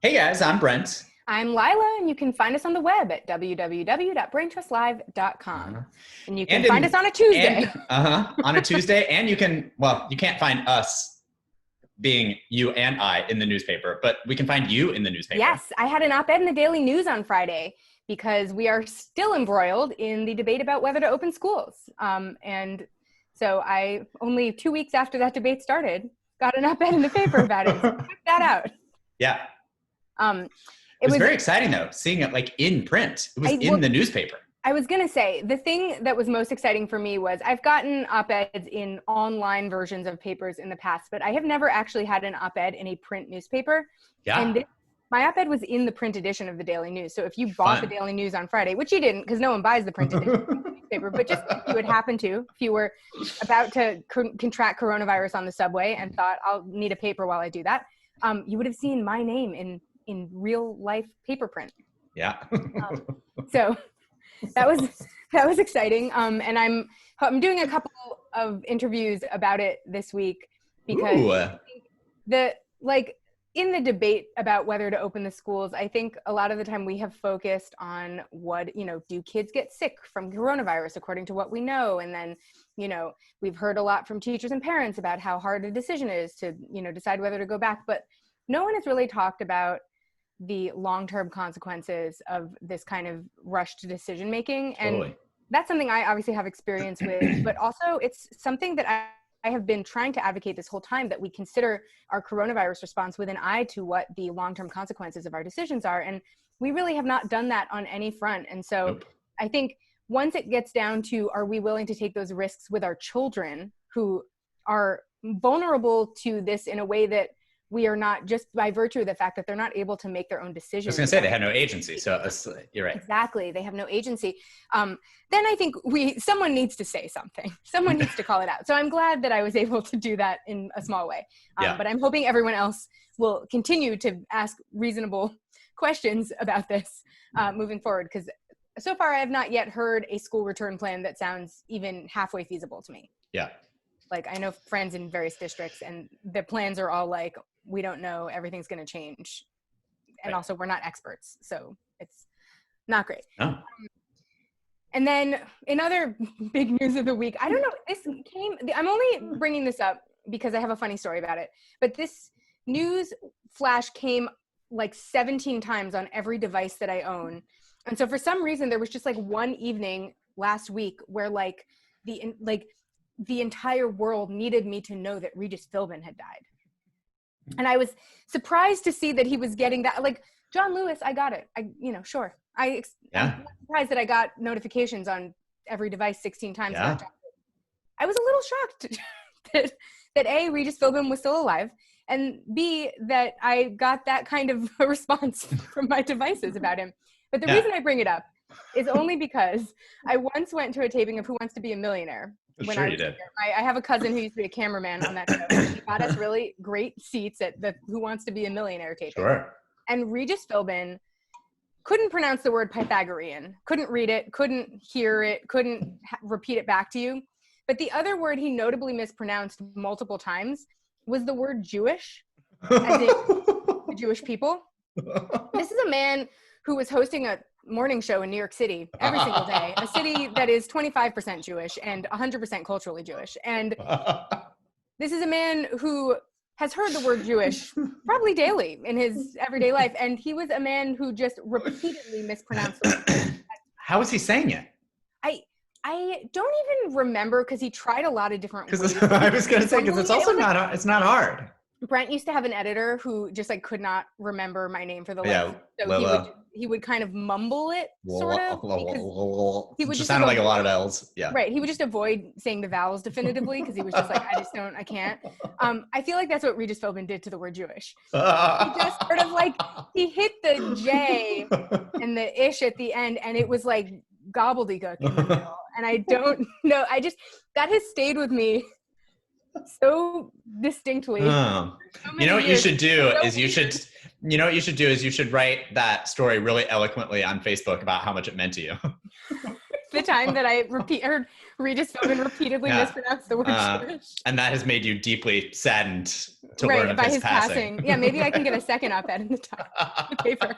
Hey guys, I'm Brent. I'm Lila, and you can find us on the web at www.braintrustlive.com. Uh-huh. And you can And find us in on a Tuesday. and on a Tuesday, and you can't find us being you and I in the newspaper, but we can find you in the newspaper. Yes, I had an op-ed in the Daily News on Friday because we are still embroiled in the debate about whether to open schools. And so I, only 2 weeks after that debate started, got an op-ed in the paper about it. So check that out. Yeah. Um, It it was was, very exciting though, seeing it like in print. It was in well, the newspaper. I was going to say, the thing that was most exciting for me was I've gotten op-eds in online versions of papers in the past, but I have never actually had an op-ed in a print newspaper. And Yeah. my op-ed was in the print edition of the Daily News. So if you bought the Fun. Daily News on Friday, which you didn't because no one buys the print edition of the newspaper, but just if you would happen to, if you were about to contract coronavirus on the subway and thought, I'll need a paper while I do that, you would have seen my name in real life paper print. Yeah. So that was exciting. And I'm doing a couple of interviews about it this week because Ooh. I think in the debate about whether to open the schools, I think a lot of the time we have focused on do kids get sick from coronavirus according to what we know? And then, we've heard a lot from teachers and parents about how hard a decision is to, decide whether to go back. But no one has really talked about the long-term consequences of this kind of rushed decision making. Totally. And that's something I obviously have experience with, but also it's something that I have been trying to advocate this whole time, that we consider our coronavirus response with an eye to what the long-term consequences of our decisions are. And we really have not done that on any front. And so Nope. I think once it gets down to, are we willing to take those risks with our children who are vulnerable to this in a way that we are not, just by virtue of the fact that they're not able to make their own decisions. I was going to say they have no agency, so you're right. Exactly, they have no agency. Then I think someone needs to say something. Someone needs to call it out. So I'm glad that I was able to do that in a small way. Yeah. But I'm hoping everyone else will continue to ask reasonable questions about this moving forward, because so far I have not yet heard a school return plan that sounds even halfway feasible to me. Yeah. Like, I know friends in various districts and the plans are all like, we don't know, everything's going to change. And Right. also we're not experts, so it's not great. Oh. And then in other big news of the week, I don't know, I'm only bringing this up because I have a funny story about it, but this news flash came like 17 times on every device that I own. And so for some reason, there was just like one evening last week where the entire world needed me to know that Regis Philbin had died. And I was surprised to see that he was getting that. Like, John Lewis, I got it. Sure. I'm not surprised that I got notifications on every device 16 times. Yeah. I was a little shocked that A, Regis Philbin was still alive, and B, that I got that kind of a response from my devices about him. But the reason I bring it up is only because I once went to a taping of Who Wants to Be a Millionaire. Sure you did. I have a cousin who used to be a cameraman on that show. He got us really great seats at the Who Wants to Be a Millionaire taping. Sure. And Regis Philbin couldn't pronounce the word Pythagorean, couldn't read it, couldn't hear it, couldn't repeat it back to you. But the other word he notably mispronounced multiple times was the word Jewish, as in the Jewish people. This is a man who was hosting a morning show in New York City every single day, a city that is 25% Jewish and 100% culturally Jewish. And this is a man who has heard the word Jewish probably daily in his everyday life. And he was a man who just repeatedly mispronounced the word. How was he saying it? I don't even remember, because he tried a lot of different ways. I was going to say, because it's also it's not hard. Brent used to have an editor who just like could not remember my name for the life. So Lila. he would kind of mumble it, sort of. He would just sounded like a lot of L's. Yeah. Right. He would just avoid saying the vowels definitively because he was just like, I can't. I feel like that's what Regis Philbin did to the word Jewish. He just sort of like, he hit the J and the ish at the end, and it was like gobbledygook in the middle. And I don't know. That has stayed with me so distinctly. You know what you should do is you should write that story really eloquently on Facebook about how much it meant to you. the time that I heard Regis Philbin repeatedly mispronounce the word Jewish. And that has made you deeply saddened to right, learn of by his passing. Yeah, maybe I can get a second op-ed in the paper.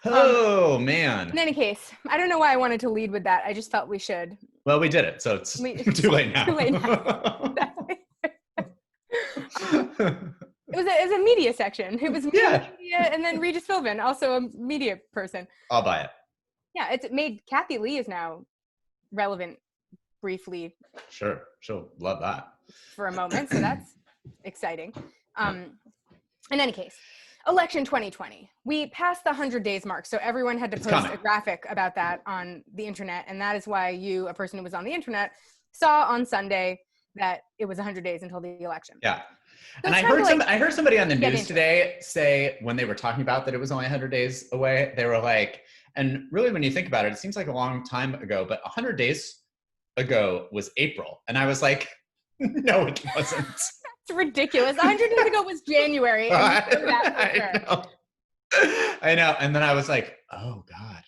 Oh, man. In any case, I don't know why I wanted to lead with that. I just felt we should. Well, we did it, so it's too late now. Too late now. It was a media section. It was media, and then Regis Philbin, also a media person. I'll buy it. Yeah, it's made Kathy Lee is now relevant briefly. Sure, she'll love that. For a moment, so that's exciting. In any case, election 2020. We passed the 100 days mark, so everyone had to post a graphic about that on the internet, and that is why you, a person who was on the internet, saw on Sunday that it was 100 days until the election. Yeah. So and I heard somebody on the news today say, when they were talking about that it was only 100 days away, they were like, and really when you think about it, it seems like a long time ago, but 100 days ago was April. And I was like, no, it wasn't. It's ridiculous. 100 days ago was January. And I know. And then I was like, oh God,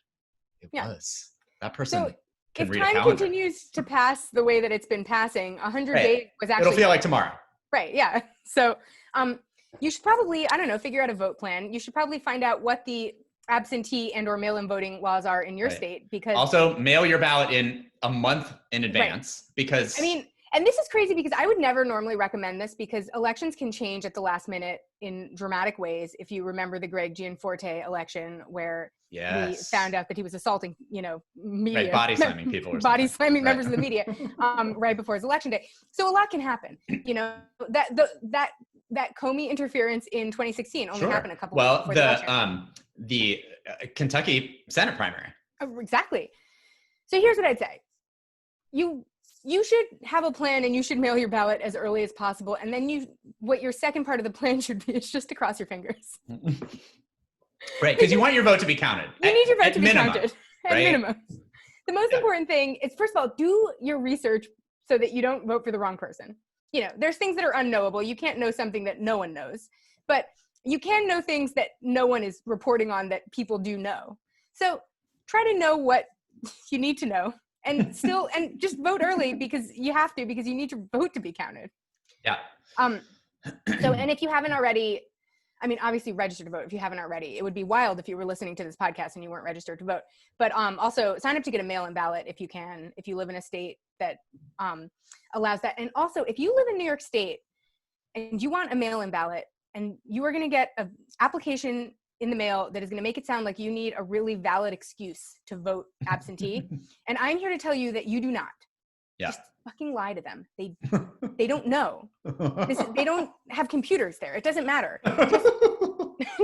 it was. That person can read a calendar. If time continues to pass the way that it's been passing, 100 days was actually... It'll feel like tomorrow. Right, yeah. So you should probably, I don't know, figure out a vote plan. You should probably find out what the absentee and or mail-in voting laws are in your state, because... Also, mail your ballot in a month in advance, because... I mean, and this is crazy because I would never normally recommend this because elections can change at the last minute in dramatic ways. If you remember the Greg Gianforte election where we found out that he was assaulting, media. Right, body slamming people. Or body slamming members of the media right before his election day. So a lot can happen. That Comey interference in 2016 only happened a couple weeks before the election. The Kentucky Senate primary. Oh, exactly. So here's what I'd say. You should have a plan and you should mail your ballot as early as possible. And then what your second part of the plan should be is just to cross your fingers. Right, because you want your vote to be counted. You need your vote to be counted. At minimum. The most important thing is, first of all, do your research so that you don't vote for the wrong person. There's things that are unknowable. You can't know something that no one knows. But you can know things that no one is reporting on that people do know. So try to know what you need to know. And just vote early because you have to, because you need your vote to be counted. Yeah. And if you haven't already, I mean, obviously register to vote if you haven't already. It would be wild if you were listening to this podcast and you weren't registered to vote. But also sign up to get a mail-in ballot if you can, if you live in a state that allows that. And also, if you live in New York State and you want a mail-in ballot and you are going to get an application in the mail that is going to make it sound like you need a really valid excuse to vote absentee. And I'm here to tell you that you do not. Yeah. Just fucking lie to them. They don't know. They don't have computers there. It doesn't matter.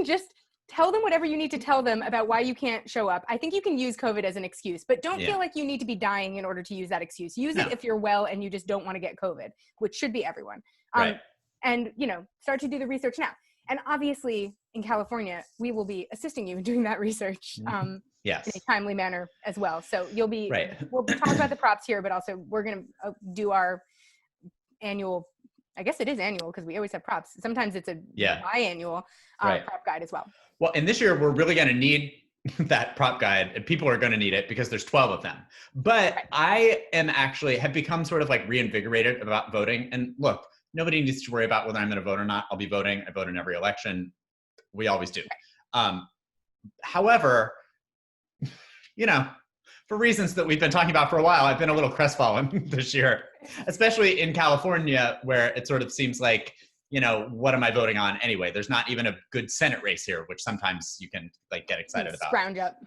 Just tell them whatever you need to tell them about why you can't show up. I think you can use COVID as an excuse, but don't feel like you need to be dying in order to use that excuse. Use it if you're well and you just don't want to get COVID, which should be everyone. Right. And, start to do the research now. And obviously, in California, we will be assisting you in doing that research in a timely manner as well. So we'll talk about the props here, but also we're going to do our annual, I guess it is annual because we always have props. Sometimes it's a biannual prop guide as well. Well, and this year we're really going to need that prop guide, and people are going to need it because there's 12 of them. But I have become sort of like reinvigorated about voting. And look, nobody needs to worry about whether I'm going to vote or not. I'll be voting. I vote in every election. We always do. However, for reasons that we've been talking about for a while, I've been a little crestfallen this year, especially in California, where it sort of seems like, what am I voting on anyway? There's not even a good Senate race here, which sometimes you can get excited about. Scrounge up.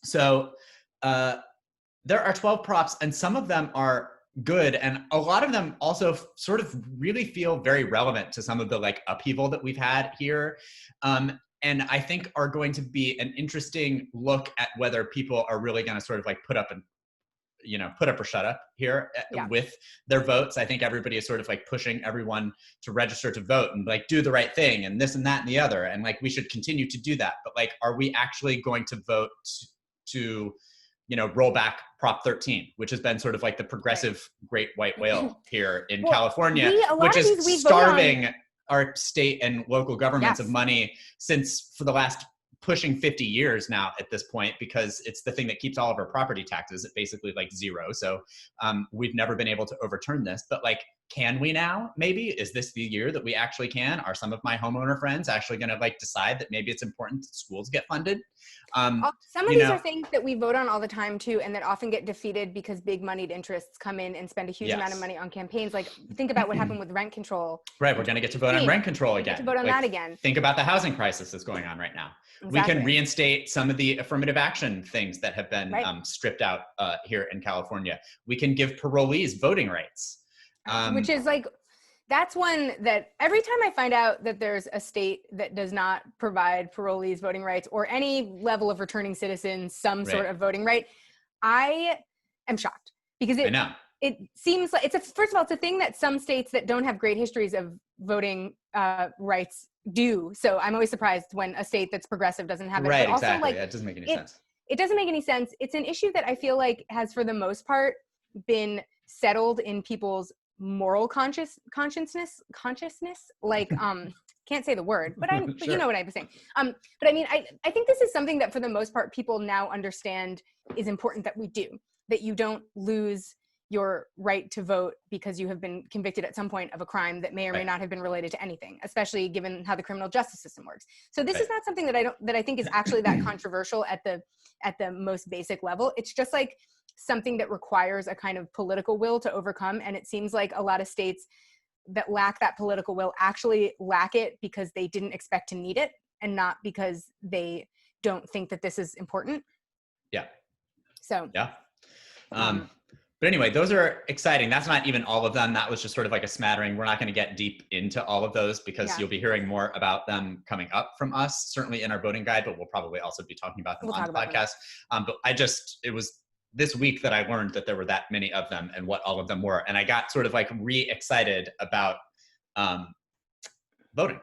So there are 12 props, and some of them are good, and a lot of them also sort of really feel very relevant to some of the upheaval that we've had here, and I think are going to be an interesting look at whether people are really going to sort of put up or shut up here with their votes. I think everybody is sort of pushing everyone to register to vote and do the right thing and this and that and the other, and we should continue to do that. But are we actually going to vote to roll back Prop 13, which has been sort of the progressive great white whale here in California, which is starving our state and local governments of money since for the last pushing 50 years now at this point, because it's the thing that keeps all of our property taxes at basically like zero. So we've never been able to overturn this, but like, can we now? Maybe is this the year that we actually can? Are some of my homeowner friends actually going to like decide that maybe it's important that schools get funded? Some of these are things that we vote on all the time too, and that often get defeated because big moneyed interests come in and spend a huge amount of money on campaigns. Like, think about what happened with rent control. Right, we're going to get to vote on rent control again. Get to vote on that again. Think about the housing crisis that's going on right now. Exactly. We can reinstate some of the affirmative action things that have been stripped out here in California. We can give parolees voting rights. Which is like, that's one that every time I find out that there's a state that does not provide parolees voting rights or any level of returning citizens some sort of voting right, I am shocked, because it seems like first of all, it's a thing that some states that don't have great histories of voting rights do. So I'm always surprised when a state that's progressive doesn't have it. Right, but also, exactly. like, that doesn't make any sense. It doesn't make any sense. It's an issue that I feel like has, for the most part, been settled in people's moral consciousness, like can't say the word, but I'm Sure. You know what I'm saying. But I mean, I think this is something that for the most part people now understand is important that we do, that you don't lose your right to vote because you have been convicted at some point of a crime that may or may not have been related to anything, especially given how the criminal justice system works. So this is not something that I think is actually that controversial at the most basic level. It's just like something that requires a kind of political will to overcome. And it seems like a lot of states that lack that political will actually lack it because they didn't expect to need it, and not because they don't think that this is important. Yeah. So. Yeah. But anyway, those are exciting. That's not even all of them. That was just sort of like a smattering. We're not going to get deep into all of those because you'll be hearing more about them coming up from us, certainly in our voting guide, but we'll probably also be talking about them on the podcast. But it was this week that I learned that there were that many of them and what all of them were. And I got sort of like re-excited about voting.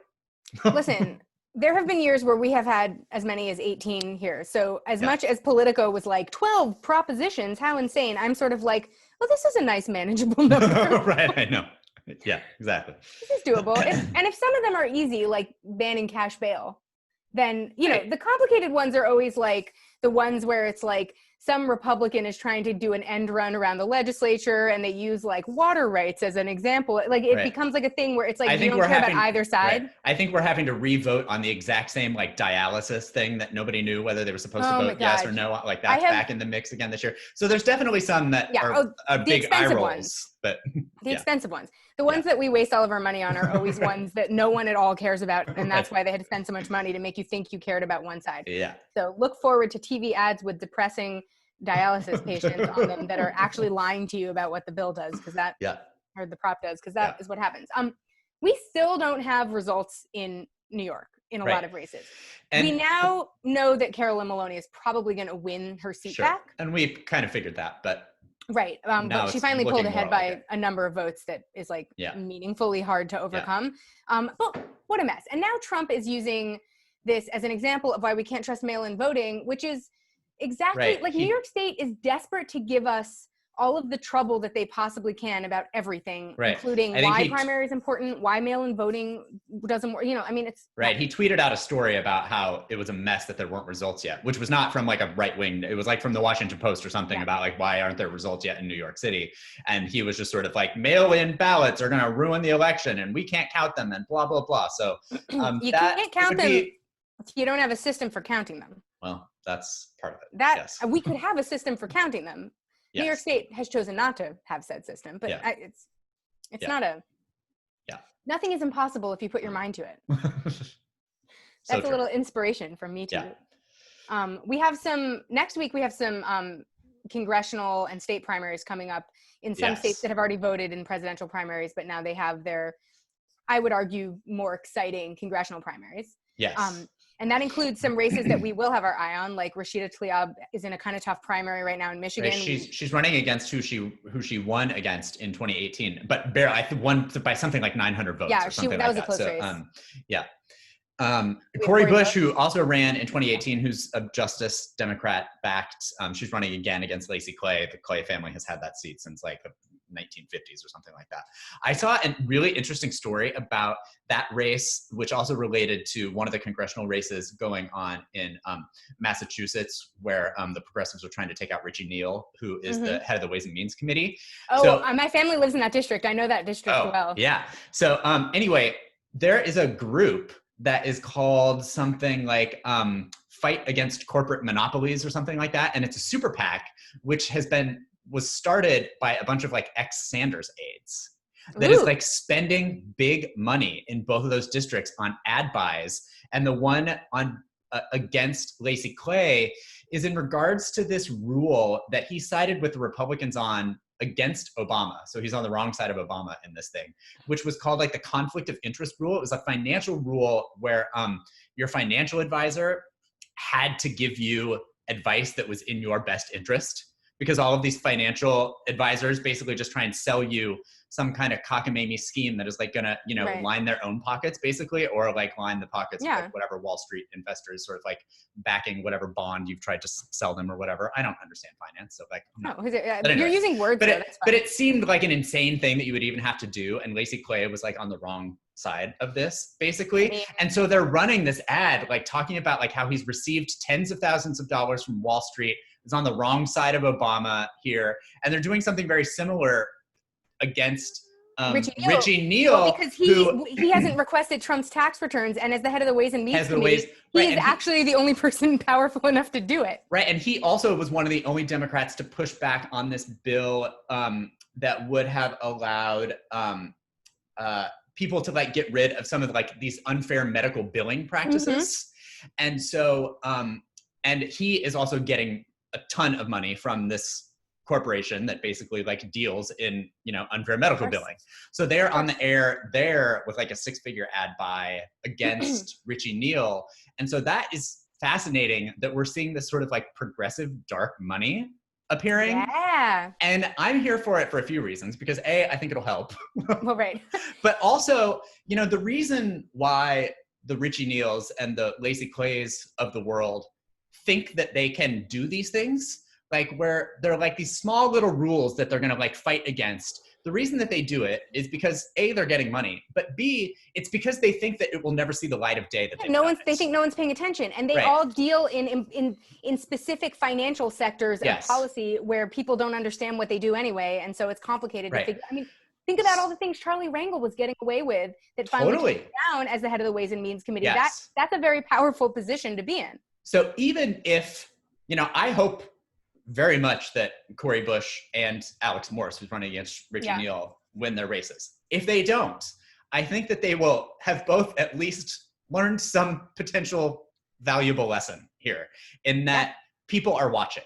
Listen, there have been years where we have had as many as 18 here. So as much as Politico was like 12 propositions, how insane, I'm sort of like, well, this is a nice manageable number. Right, I know. Yeah, exactly. This is doable. And if some of them are easy, like banning cash bail, then, you know, the complicated ones are always like the ones where it's like some Republican is trying to do an end run around the legislature and they use like water rights as an example. Like it becomes like a thing where it's like, you don't care about either side. Right. I think we're having to re-vote on the exact same like dialysis thing that nobody knew whether they were supposed to vote yes or no. Like that's back in the mix again this year. So there's definitely some that are big eye rolls. Ones. But the expensive ones. The ones that we waste all of our money on are always ones that no one at all cares about. And that's why they had to spend so much money to make you think you cared about one side. Yeah. So look forward to TV ads with depressing dialysis patients on them that are actually lying to you about what the bill does, because that or the prop does, because that is what happens. We still don't have results in New York in a lot of races. And we now know that Carolyn Maloney is probably going to win her seat back. And we kind of figured that, but but she finally pulled ahead by a number of votes that is like meaningfully hard to overcome. But what a mess. And now Trump is using this as an example of why we can't trust mail-in voting, which is exactly like New York State is desperate to give us all of the trouble that they possibly can about everything, including why primary is important, why mail-in voting doesn't work. You know, I mean, it's He tweeted out a story about how it was a mess that there weren't results yet, which was not from like a right wing. It was like from the Washington Post or something about like, why aren't there results yet in New York City? And he was just sort of like, mail-in ballots are going to ruin the election and we can't count them and blah, blah, blah. So you can't count them if you don't have a system for counting them. Well, that's part of it. We could have a system for counting them. New York State has chosen not to have said system, but it's not nothing is impossible if you put your mind to it. That's a little inspiration from me too. We have next week we have some congressional and state primaries coming up in some states that have already voted in presidential primaries, but now they have their, I would argue, more exciting congressional primaries. Yes. And that includes some races that we will have our eye on, like Rashida Tlaib is in a kind of tough primary right now in Michigan. She's running against who she won against in 2018, but barely won by something like 900 votes. Yeah, or something that like was a close race. Cory Bush, who also ran in 2018, who's a Justice Democrat backed. She's running again against Lacey Clay. The Clay family has had that seat since like the 1950s or something like that. I saw a really interesting story about that race, which also related to one of the congressional races going on in Massachusetts, where the progressives are trying to take out Richie Neal, who is the head of the Ways and Means Committee. Oh, my family lives in that district. I know that district well. Yeah. So anyway, there is a group that is called something like Fight Against Corporate Monopolies or something like that. And it's a super PAC, which was started by a bunch of like ex-Sanders aides that is like spending big money in both of those districts on ad buys. And the one on against Lacey Clay is in regards to this rule that he sided with the Republicans on against Obama. So he's on the wrong side of Obama in this thing, which was called like the conflict of interest rule. It was a financial rule where your financial advisor had to give you advice that was in your best interest, because all of these financial advisors basically just try and sell you some kind of cockamamie scheme that is like gonna, line their own pockets basically, or like line the pockets of like whatever Wall Street investors sort of like backing whatever bond you've tried to sell them or whatever. I don't understand finance, so like anyway, you're using words, but it seemed like an insane thing that you would even have to do, and Lacey Clay was like on the wrong side of this basically. And so they're running this ad like talking about like how he's received tens of thousands of dollars from Wall Street, is on the wrong side of Obama here, and they're doing something very similar against Richie Neal, well, because he hasn't requested Trump's tax returns, and as the head of the Ways and Means Committee, he's actually the only person powerful enough to do it. Right, and he also was one of the only Democrats to push back on this bill that would have allowed people to like get rid of some of like these unfair medical billing practices. And so, and he is also getting a ton of money from this corporation that basically like deals in, unfair medical billing. So they're on the air there with like a 6-figure ad buy against Richie Neal. And so that is fascinating that we're seeing this sort of like progressive dark money appearing. Yeah. And I'm here for it for a few reasons, because I think it'll help. Well, right. But also, the reason why the Richie Neals and the Lacey Clays of the world think that they can do these things, like where they're like these small little rules that they're going to like fight against. The reason that they do it is because A, they're getting money, but B, it's because they think that it will never see the light of day. That they think no one's paying attention, and they all deal in specific financial sectors of policy where people don't understand what they do anyway, and so it's complicated to figure. I mean, think about all the things Charlie Rangel was getting away with that finally came down as the head of the Ways and Means Committee. That's a very powerful position to be in. So even if, I hope very much that Cori Bush and Alex Morse, who's running against Richie Neal, win their races. If they don't, I think that they will have both at least learned some potential valuable lesson here, in that people are watching.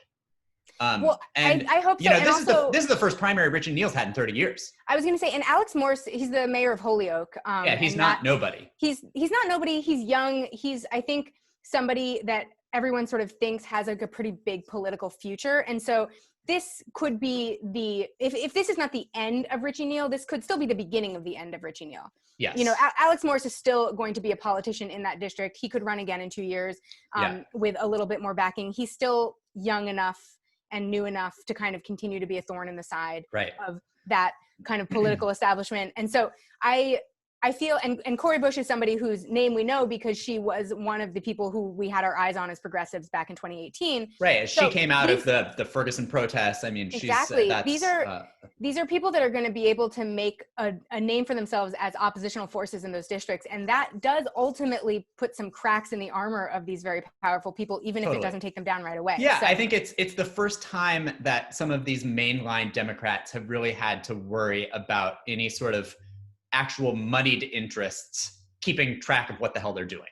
Well, and I hope so. This is the first primary Richie Neal's had in 30 years. I was going to say, and Alex Morse, he's the mayor of Holyoke. He's not nobody. He's not nobody. He's young. He's, I think, somebody that everyone sort of thinks has like a pretty big political future. And so this could be if this is not the end of Richie Neal, this could still be the beginning of the end of Richie Neal. Yes. Alex Morse is still going to be a politician in that district. He could run again in 2 years with a little bit more backing. He's still young enough and new enough to kind of continue to be a thorn in the side of that kind of political establishment. And so I feel, and Cori Bush is somebody whose name we know because she was one of the people who we had our eyes on as progressives back in 2018. Right, she came out of the Ferguson protests. I mean, exactly. These are people that are going to be able to make a name for themselves as oppositional forces in those districts, and that does ultimately put some cracks in the armor of these very powerful people, even if it doesn't take them down right away. Yeah, so I think it's the first time that some of these mainline Democrats have really had to worry about any sort of actual moneyed interests keeping track of what the hell they're doing.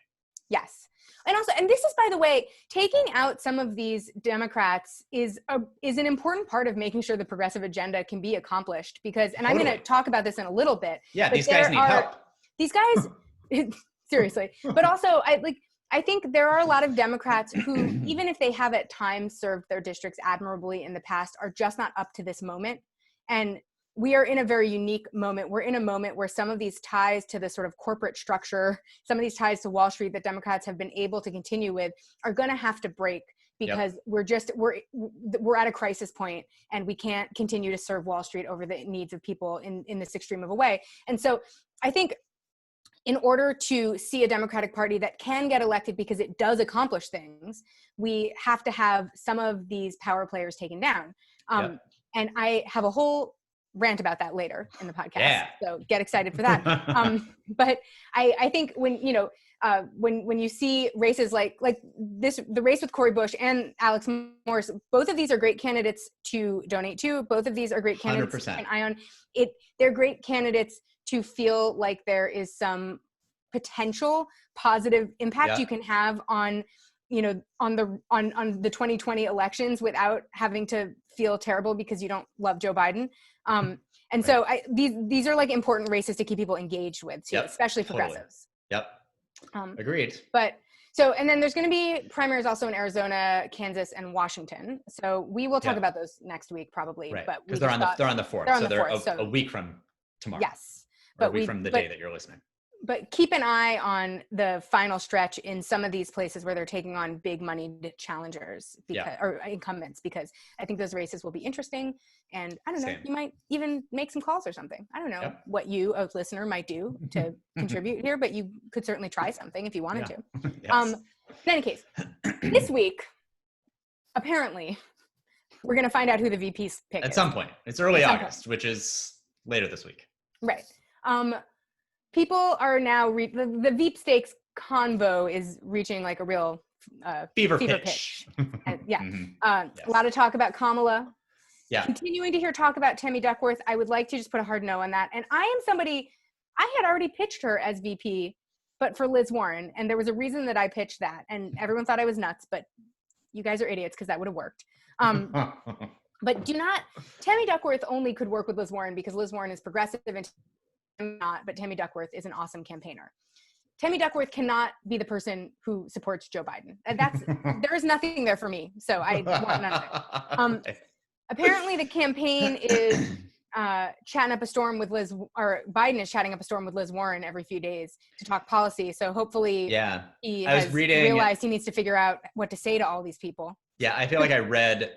Yes. And also, and this is, by the way, taking out some of these Democrats is an important part of making sure the progressive agenda can be accomplished, because, and I'm going to talk about this in a little bit. Yeah, these guys need help. These guys, seriously. But also, I think there are a lot of Democrats who, even if they have at times served their districts admirably in the past, are just not up to this moment. And we are in a very unique moment. We're in a moment where some of these ties to the sort of corporate structure, some of these ties to Wall Street that Democrats have been able to continue with, are going to have to break, because we're at a crisis point and we can't continue to serve Wall Street over the needs of people in this extreme of a way. And so I think in order to see a Democratic Party that can get elected because it does accomplish things, we have to have some of these power players taken down. And I have a whole rant about that later in the podcast. So get excited for that. But I think when you see races like this, the race with Cori Bush and Alex Morris, both of these are great candidates to donate to. Both of these are great candidates 100%. to keep an eye on. They're great candidates to feel like there is some potential positive impact you can have on the 2020 elections without having to feel terrible because you don't love Joe Biden. And so these are like important races to keep people engaged with too, especially progressives. Agreed. But so, and then there's going to be primaries also in Arizona, Kansas, and Washington. So we will talk about those next week probably. Right. But because they're on the 4th. They're a week from tomorrow. Yes. Or a week from the day that you're listening. But keep an eye on the final stretch in some of these places where they're taking on big money challengers or incumbents, because I think those races will be interesting. And I don't know, you might even make some calls or something. I don't know what you, a listener, might do to contribute here, but you could certainly try something if you wanted to. In any case, this week, apparently, we're going to find out who the VP's pick is. At some point. It's early August, which is later this week. Right. People are now, the Veep Stakes convo is reaching like a real fever pitch. And, a lot of talk about Kamala. Continuing to hear talk about Tammy Duckworth. I would like to just put a hard no on that. And I am somebody, I had already pitched her as VP, but for Liz Warren. And there was a reason that I pitched that. And everyone thought I was nuts, but you guys are idiots because that would have worked. But Tammy Duckworth only could work with Liz Warren because Liz Warren is progressive and not, but Tammy Duckworth is an awesome campaigner. Tammy Duckworth cannot be the person who supports Joe Biden. There is nothing there for me. So I want none of it. Apparently the campaign is chatting up a storm with Biden is chatting up a storm with Liz Warren every few days to talk policy. So hopefully he has realized he needs to figure out what to say to all these people. Yeah, I feel like I read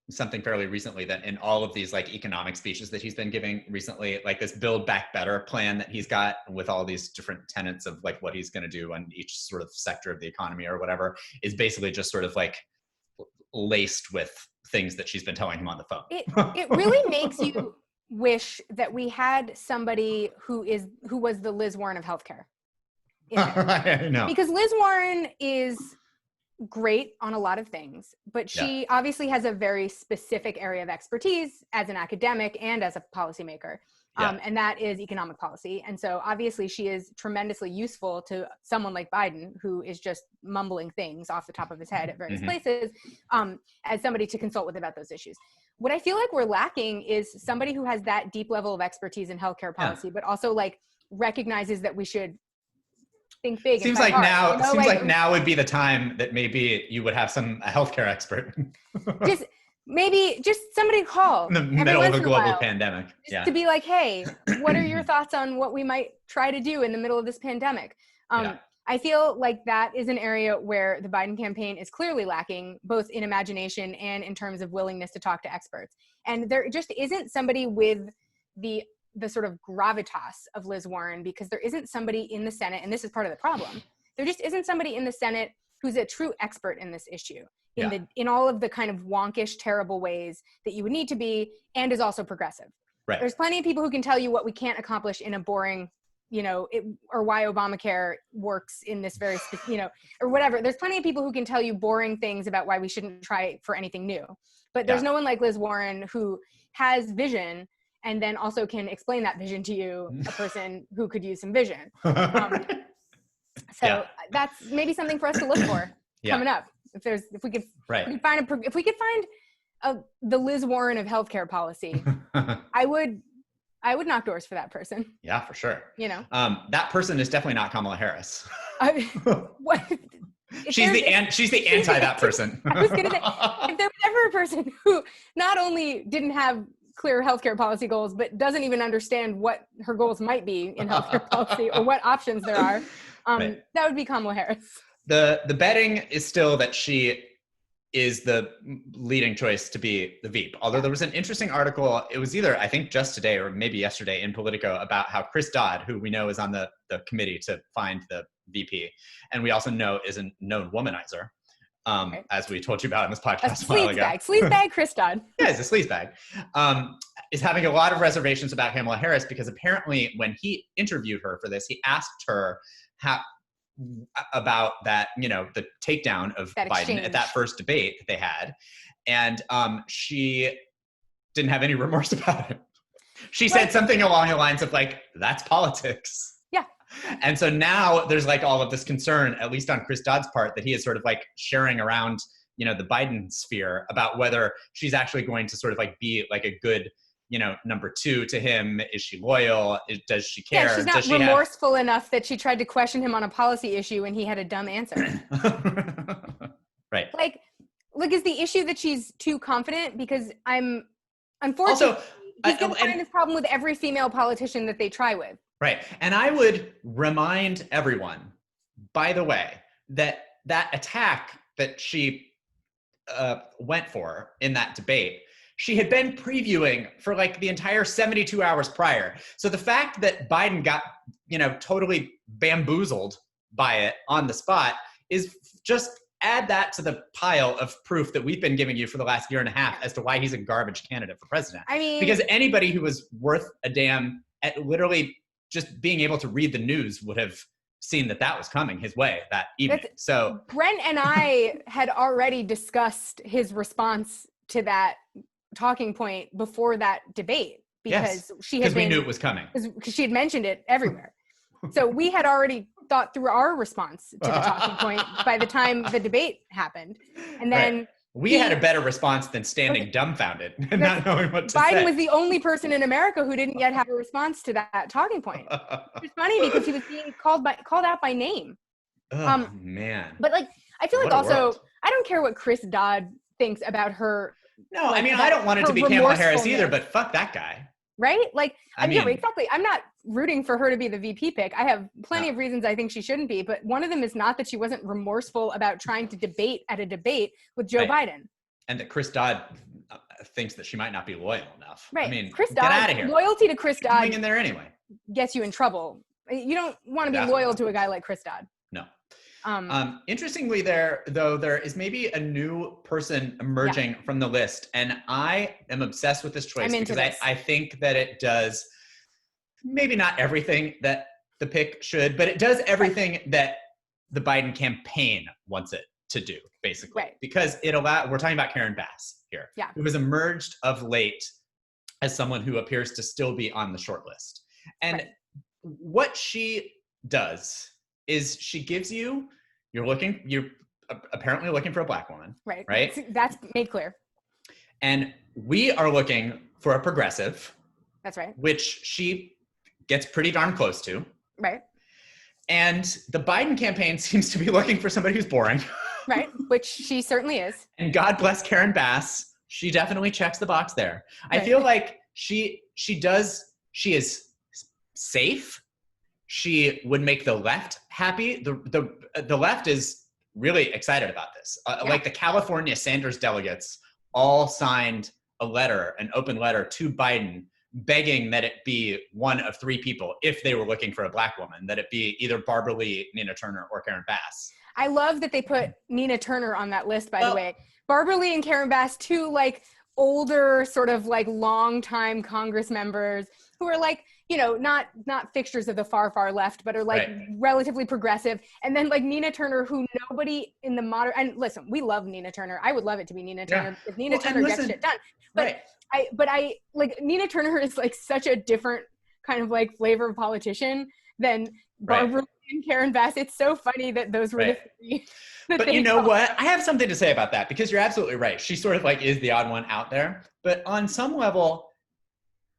something fairly recently that in all of these like economic speeches that he's been giving recently, like this Build Back Better plan that he's got with all these different tenets of like what he's going to do on each sort of sector of the economy or whatever is basically just sort of like laced with things that she's been telling him on the phone. It really makes you wish that we had somebody who was the Liz Warren of healthcare. I know. Because Liz Warren is great on a lot of things, but she obviously has a very specific area of expertise as an academic and as a policymaker. And that is economic policy. And so obviously she is tremendously useful to someone like Biden, who is just mumbling things off the top of his head at various places, as somebody to consult with about those issues. What I feel like we're lacking is somebody who has that deep level of expertise in healthcare policy, but also like recognizes that we should think big. Seems like now would be the time that maybe you would have a healthcare expert. just somebody to call in the middle of a global pandemic. To be like, hey, what are your thoughts on what we might try to do in the middle of this pandemic? I feel like that is an area where the Biden campaign is clearly lacking, both in imagination and in terms of willingness to talk to experts. And there just isn't somebody with the sort of gravitas of Liz Warren, because there isn't somebody in the Senate, and this is part of the problem. There just isn't somebody in the Senate who's a true expert in this issue, in all of the kind of wonkish, terrible ways that you would need to be, and is also progressive. Right. There's plenty of people who can tell you what we can't accomplish in a boring, or why Obamacare works in this very, or whatever. There's plenty of people who can tell you boring things about why we shouldn't try for anything new. But there's no one like Liz Warren who has vision and then also can explain that vision to you, a person who could use some vision. That's maybe something for us to look for coming up. If we could find the Liz Warren of healthcare policy, I would knock doors for that person. Yeah, for sure. That person is definitely not Kamala Harris. She's the anti that person. I was going to say, if there was ever a person who not only didn't have clear healthcare policy goals, but doesn't even understand what her goals might be in healthcare policy or what options there are, that would be Kamala Harris. The betting is still that she is the leading choice to be the Veep. Although there was an interesting article, it was either, I think just today or maybe yesterday in Politico, about how Chris Dodd, who we know is on the committee to find the VP, and we also know is a known womanizer, as we told you about in this podcast a while ago. Sleazebag Chris Dodd. Yeah, he's a sleazebag. Is having a lot of reservations about Kamala Harris because apparently when he interviewed her for this, he asked her about that, the takedown of that Biden exchange at that first debate that they had. And she didn't have any remorse about it. She said something along the lines of like, that's politics. Yeah. And so now there's like all of this concern, at least on Chris Dodd's part, that he is sort of like sharing around, the Biden sphere about whether she's actually going to sort of like be like a good, number two to him. Is she loyal? Does she care? Yeah, she's not remorseful enough that she tried to question him on a policy issue and he had a dumb answer. Right. Like, is the issue that she's too confident? Because unfortunately, also, he's going to find this problem with every female politician that they try with. Right. And I would remind everyone, by the way, that attack that she went for in that debate, she had been previewing for like the entire 72 hours prior. So the fact that Biden got, totally bamboozled by it on the spot is just add that to the pile of proof that we've been giving you for the last year and a half as to why he's a garbage candidate for president. I mean, because anybody who was worth a damn at literally just being able to read the news would have seen that was coming his way that evening. So Brent and I had already discussed his response to that talking point before that debate because we knew it was coming because she had mentioned it everywhere. So we had already thought through our response to the talking point by the time the debate happened. And then we had a better response than standing dumbfounded and not knowing what to say. Biden was the only person in America who didn't yet have a response to that talking point. It's funny because he was being called out by name. Oh, man. But like, I feel like also, I don't care what Chris Dodd thinks about her. No, I mean, I don't want it to be Kamala Harris either, but fuck that guy. Right? Like, I mean, exactly. I'm not rooting for her to be the VP pick. I have plenty of reasons I think she shouldn't be, but one of them is not that she wasn't remorseful about trying to debate at a debate with Joe Biden. And that Chris Dodd thinks that she might not be loyal enough. Right. I mean, Chris get Dodd, out of here. Loyalty to Chris Dodd in there anyway gets you in trouble. You don't want to be loyal to a guy like Chris Dodd. No. Interestingly, there is maybe a new person emerging from the list, and I am obsessed with this choice because I think that it does maybe not everything that the pick should, but it does everything that the Biden campaign wants it to do, basically. Right. Because we're talking about Karen Bass here, who has emerged of late as someone who appears to still be on the short list. And what she does is she gives you're apparently looking for a black woman. Right. Right? That's made clear. And we are looking for a progressive. That's right. Which she gets pretty darn close to. Right. And the Biden campaign seems to be looking for somebody who's boring. Right. Which she certainly is. And God bless Karen Bass. She definitely checks the box there. Right. I feel like she is safe. She would make the left happy. The left is really excited about this. Like the California Sanders delegates all signed an open letter to Biden begging that it be one of three people if they were looking for a black woman, that it be either Barbara Lee, Nina Turner, or Karen Bass. I love that they put Nina Turner on that list, by the way. Barbara Lee and Karen Bass, two like older sort of like longtime Congress members who are like, not fixtures of the far, far left, but are like relatively progressive. And then like Nina Turner, who nobody in the modern, and listen, we love Nina Turner. I would love it to be Nina Turner if Nina Turner gets shit done. But I like Nina Turner is like such a different kind of like flavor of politician than Barbara Lee and Karen Bass. It's so funny that those were the three. But you know what? I have something to say about that because you're absolutely right. She sort of like is the odd one out there. But on some level,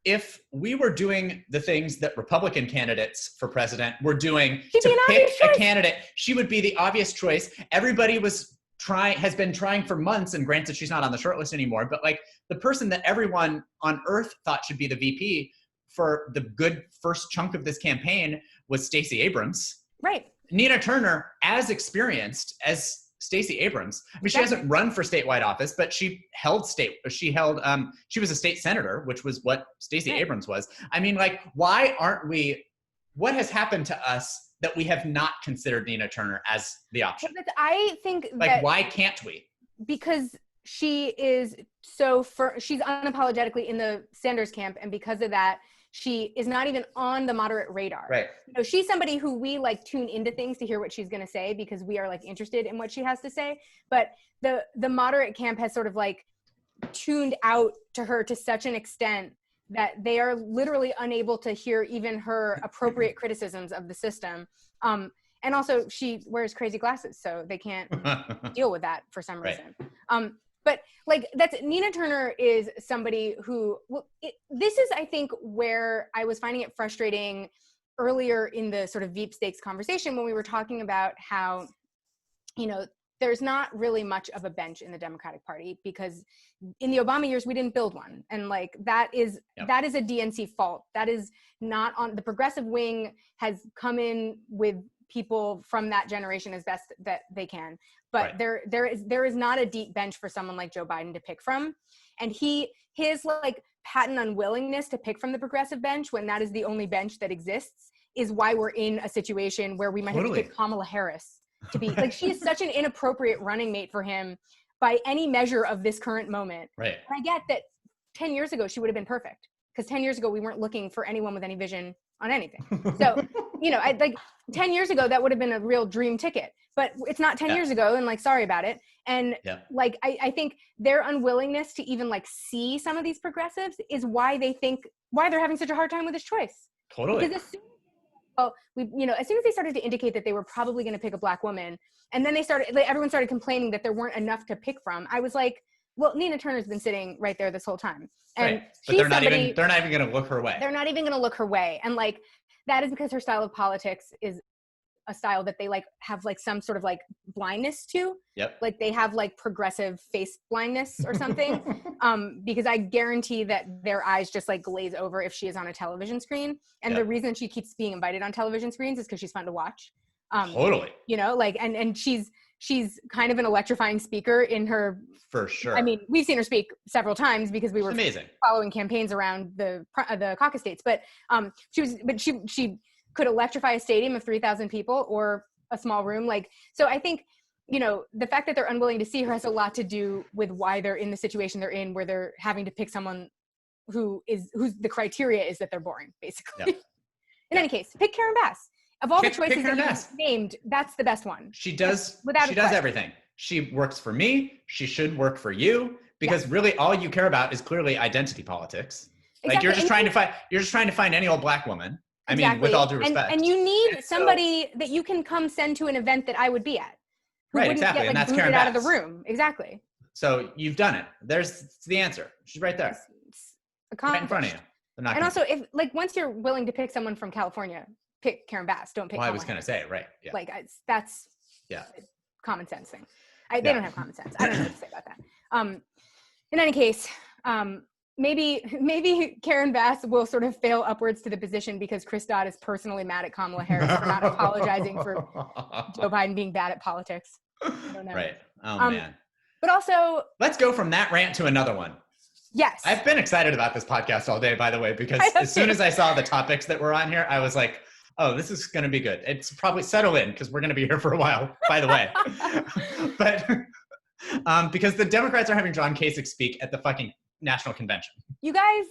if we were doing the things that Republican candidates for president were doing to pick a candidate, she would be the obvious choice. Everybody has been trying for months, and granted she's not on the short list anymore, but like the person that everyone on earth thought should be the VP for the good first chunk of this campaign was Stacey Abrams. Right. Nina Turner, as experienced, as Stacey Abrams. I mean, she hasn't run for statewide office, but she was a state senator, which was what Stacey Abrams was. I mean, like, why aren't we, what has happened to us that we have not considered Nina Turner as the option? I think like, why can't we? Because she is she's unapologetically in the Sanders camp, and because of that, she is not even on the moderate radar. Right. You know, she's somebody who we like tune into things to hear what she's going to say because we are like interested in what she has to say. But the moderate camp has sort of like tuned out to her to such an extent that they are literally unable to hear even her appropriate criticisms of the system. And also she wears crazy glasses, so they can't deal with that for some reason. But like Nina Turner is somebody who, this is, I think, where I was finding it frustrating earlier in the sort of Veep stakes conversation when we were talking about how, you know, there's not really much of a bench in the Democratic Party because in the Obama years, we didn't build one. And like, that is a DNC fault. That is not on the progressive wing has come in with people from that generation as best that they can. But there is not a deep bench for someone like Joe Biden to pick from. And his like patent unwillingness to pick from the progressive bench when that is the only bench that exists is why we're in a situation where we might have to pick Kamala Harris to be like, she is such an inappropriate running mate for him by any measure of this current moment. Right. And I get that 10 years ago, she would have been perfect because 10 years ago, we weren't looking for anyone with any vision on anything. So, you know, like 10 years ago, that would have been a real dream ticket, but it's not 10 years ago. And like, sorry about it. And like, I think their unwillingness to even like see some of these progressives is why they're having such a hard time with this choice. Totally. Because as soon as they started to indicate that they were probably going to pick a Black woman, and then everyone started complaining that there weren't enough to pick from. I was like, well, Nina Turner's been sitting right there this whole time. And but they're not even going to look her way. They're not even going to look her way. And like, that is because her style of politics is a style that they like have like some sort of like blindness to. Yep. Like they have like progressive face blindness or something. Because I guarantee that their eyes just like glaze over if she is on a television screen. And the reason she keeps being invited on television screens is because she's fun to watch. Totally. You know, like, and she's kind of an electrifying speaker in her. For sure. I mean, we've seen her speak several times because we were following campaigns around the caucus states. But she could electrify a stadium of 3,000 people or a small room. Like, so I think, you know, the fact that they're unwilling to see her has a lot to do with why they're in the situation they're in, where they're having to pick someone whose the criteria is that they're boring, basically. Yep. In any case, pick Karen Bass. Of all the choices that you named, that's the best one. She does everything. She works for me. She should work for you, because really all you care about is clearly identity politics. Exactly. Like you're just trying to find any old Black woman. I mean, with all due respect. And you need somebody that you can come send to an event that I would be at. Right, exactly. Get, like, and that's Karen Bass. Out of the room. Exactly. So you've done it. There's the answer. She's right there. It's right in front of you. And also, if like once you're willing to pick someone from California, pick Karen Bass. Don't pick. Well, I was going to say, right. Yeah. Like that's a common sense thing. They don't have common sense. I don't know what to say about that. In any case, maybe Karen Bass will sort of fail upwards to the position because Chris Dodd is personally mad at Kamala Harris for not apologizing for Joe Biden being bad at politics. I don't know. Right. Oh, man. But also, let's go from that rant to another one. Yes. I've been excited about this podcast all day, by the way, because as soon as I saw the topics that were on here, I was like, oh, this is going to be good. It's probably settle in because we're going to be here for a while, by the way. But because the Democrats are having John Kasich speak at the fucking national convention. You guys,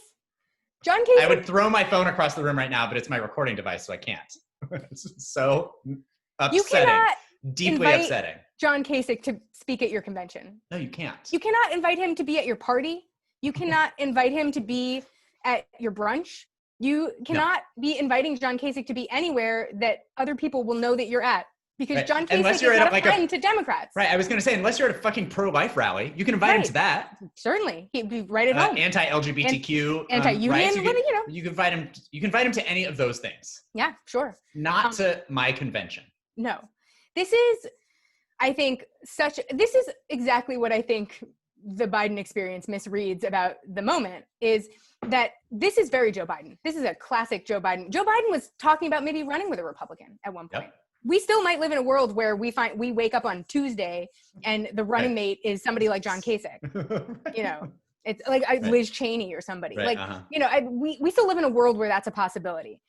John Kasich. I would throw my phone across the room right now, but it's my recording device, so I can't. It's so upsetting. You cannot deeply upsetting. John Kasich to speak at your convention. No, you can't. You cannot invite him to be at your party. You cannot invite him to be at your brunch. You cannot be inviting John Kasich to be anywhere that other people will know that you're at. Because John Kasich is not a friend to Democrats. Right, I was going to say, unless you're at a fucking pro-life rally, you can invite him to that. Certainly, he'd be right at home. Anti-LGBTQ, anti-union, right? So you can invite him. You can invite him to any of those things. Yeah, sure. Not to my convention. No, this is exactly what I think the Biden experience misreads about the moment is that this is very Joe Biden. This is a classic Joe Biden. Joe Biden was talking about maybe running with a Republican at one point. we still might live in a world where we wake up on Tuesday and the running mate is somebody like John Kasich, you know, it's like Liz Cheney or somebody like, you know, we still live in a world where that's a possibility.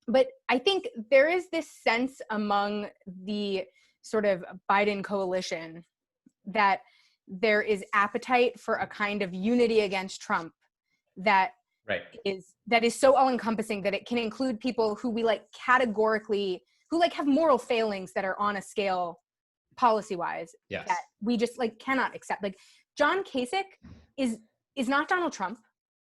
But I think there is this sense among the sort of Biden coalition that there is appetite for a kind of unity against Trump that is so all-encompassing that it can include people who we like categorically, who like have moral failings that are on a scale policy-wise that we just like cannot accept. Like John Kasich is not Donald Trump.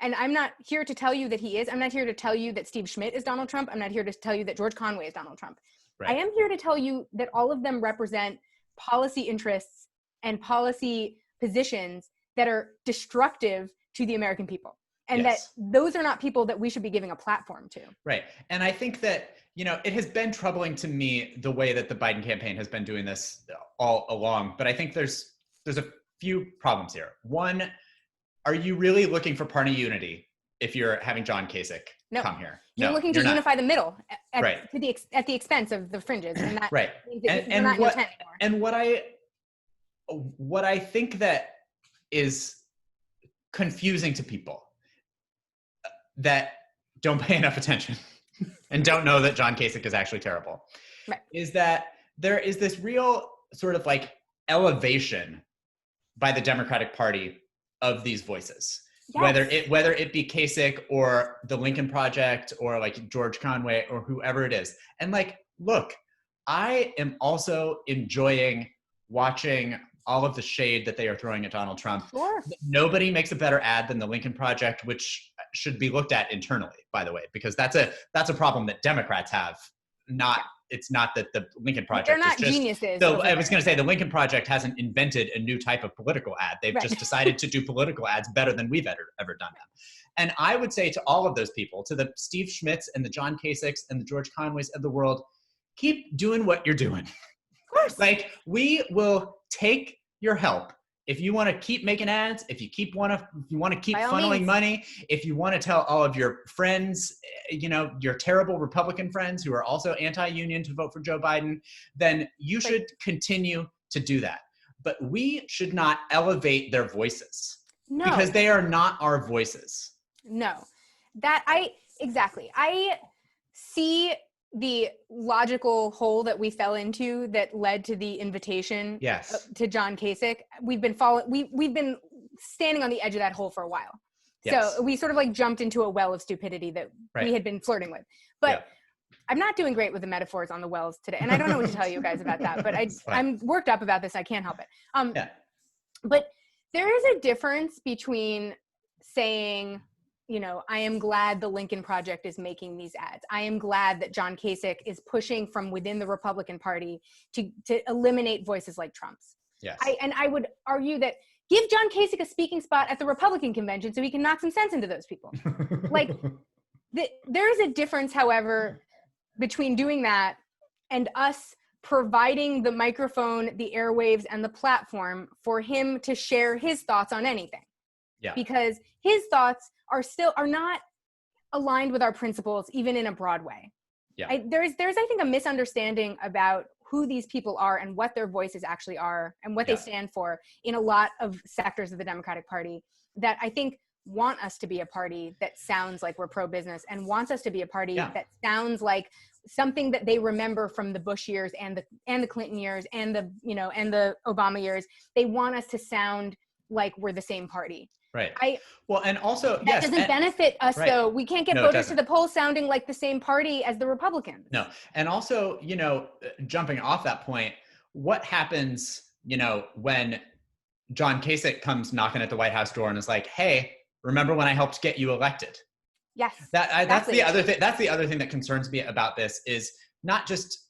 And I'm not here to tell you that he is. I'm not here to tell you that Steve Schmidt is Donald Trump. I'm not here to tell you that George Conway is Donald Trump. I am here to tell you that all of them represent policy interests and policy positions that are destructive to the American people. And that those are not people that we should be giving a platform to. Right. And I think that, you know, it has been troubling to me the way that the Biden campaign has been doing this all along. But I think there's a few problems here. One, are you really looking for party unity if you're having John Kasich come here? You're looking to unify the middle at the expense of the fringes. And that means that you're not in your tent anymore. And what I think that is confusing to people that don't pay enough attention and don't know that John Kasich is actually terrible is that there is this real sort of like elevation by the Democratic Party of these voices, whether it be Kasich or the Lincoln Project or like George Conway or whoever it is. And like, look, I am also enjoying watching all of the shade that they are throwing at Donald Trump. Sure. Nobody makes a better ad than the Lincoln Project, which should be looked at internally, by the way, because that's a problem that Democrats have. It's not that the Lincoln Project they're not is just geniuses. So I was going to say the Lincoln Project hasn't invented a new type of political ad. They've just decided to do political ads better than we've ever done them. And I would say to all of those people, to the Steve Schmidts and the John Kasichs and the George Conways of the world, keep doing what you're doing. Of course. Like, we will take your help. If you want to keep making ads, if you want to keep funneling money, if you want to tell all of your friends, you know, your terrible Republican friends who are also anti-union to vote for Joe Biden, then you should continue to do that. But we should not elevate their voices. No. Because they are not our voices. No. Exactly. I see the logical hole that we fell into that led to the invitation to John Kasich. We've been standing on the edge of that hole for a while. So we sort of like jumped into a well of stupidity that we had been flirting with. But I'm not doing great with the metaphors on the wells today. And I don't know what to tell you guys about that, but I'm worked up about this. I can't help it. But there is a difference between saying, you know, I am glad the Lincoln Project is making these ads. I am glad that John Kasich is pushing from within the Republican Party to eliminate voices like Trump's. Yes. I would argue that give John Kasich a speaking spot at the Republican convention so he can knock some sense into those people. Like, there is a difference, however, between doing that and us providing the microphone, the airwaves, and the platform for him to share his thoughts on anything. Yeah. Because his thoughts are not aligned with our principles, even in a broad way. Yeah. There's I think a misunderstanding about who these people are and what their voices actually are and what they stand for in a lot of sectors of the Democratic Party that I think want us to be a party that sounds like we're pro-business and wants us to be a party that sounds like something that they remember from the Bush years and the Clinton years and the Obama years. They want us to sound like we're the same party. Right. And also, that doesn't benefit us, though. We can't get voters to the polls sounding like the same party as the Republicans. No. And also, you know, jumping off that point, what happens, you know, when John Kasich comes knocking at the White House door and is like, hey, remember when I helped get you elected? Yes. That's the other thing. That's the other thing that concerns me about this is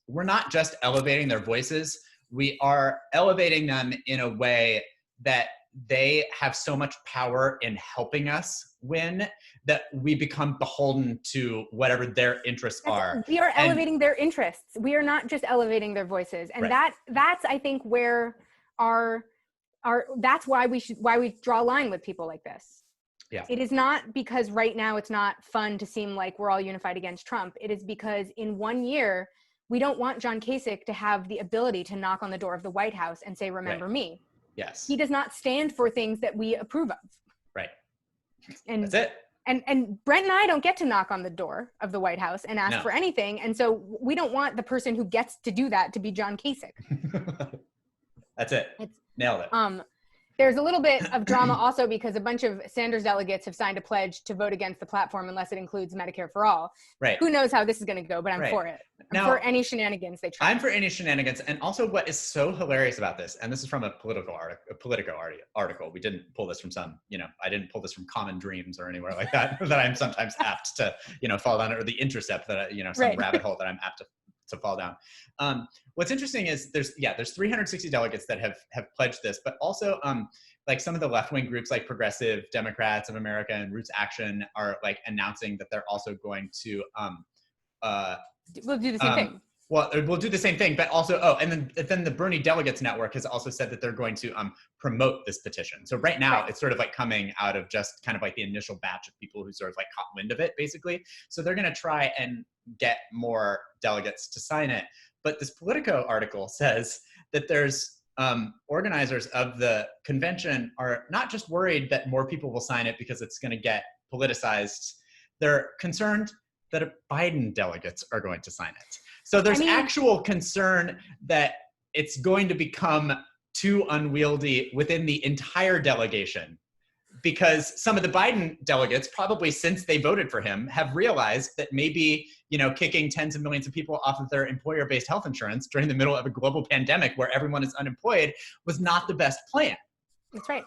we're not just elevating their voices. We are elevating them in a way that they have so much power in helping us win that we become beholden to whatever their interests are. We are elevating their interests. We are not just elevating their voices. And that's I think where that's why we draw a line with people like this. Yeah. It is not because right now it's not fun to seem like we're all unified against Trump. It is because in 1 year we don't want John Kasich to have the ability to knock on the door of the White House and say, remember me. Yes. He does not stand for things that we approve of. Right. And that's it. And Brent and I don't get to knock on the door of the White House and ask for anything. And so we don't want the person who gets to do that to be John Kasich. That's it. Nailed it. There's a little bit of drama also because a bunch of Sanders delegates have signed a pledge to vote against the platform unless it includes Medicare for all. Right. Who knows how this is going to go, but I'm for it. I'm for any shenanigans they try. I'm for any shenanigans. And also what is so hilarious about this, and this is from a Politico article. We didn't pull this from I didn't pull this from Common Dreams or anywhere like that, that I'm sometimes apt to, fall down, or The Intercept, that, some rabbit hole that I'm apt to fall down. What's interesting is there's 360 delegates that have pledged this, but also like some of the left-wing groups like Progressive Democrats of America and Roots Action are like announcing that they're also going to we'll do the same thing. Well, we'll do the same thing, but also, and then the Bernie Delegates Network has also said that they're going to promote this petition. So right now it's sort of like coming out of just kind of like the initial batch of people who sort of like caught wind of it, basically. So they're going to try and get more delegates to sign it. But this Politico article says that there's organizers of the convention are not just worried that more people will sign it because it's going to get politicized. They're concerned that Biden delegates are going to sign it. So there's actual concern that it's going to become too unwieldy within the entire delegation, because some of the Biden delegates, probably since they voted for him, have realized that maybe, kicking tens of millions of people off of their employer-based health insurance during the middle of a global pandemic where everyone is unemployed was not the best plan. That's right.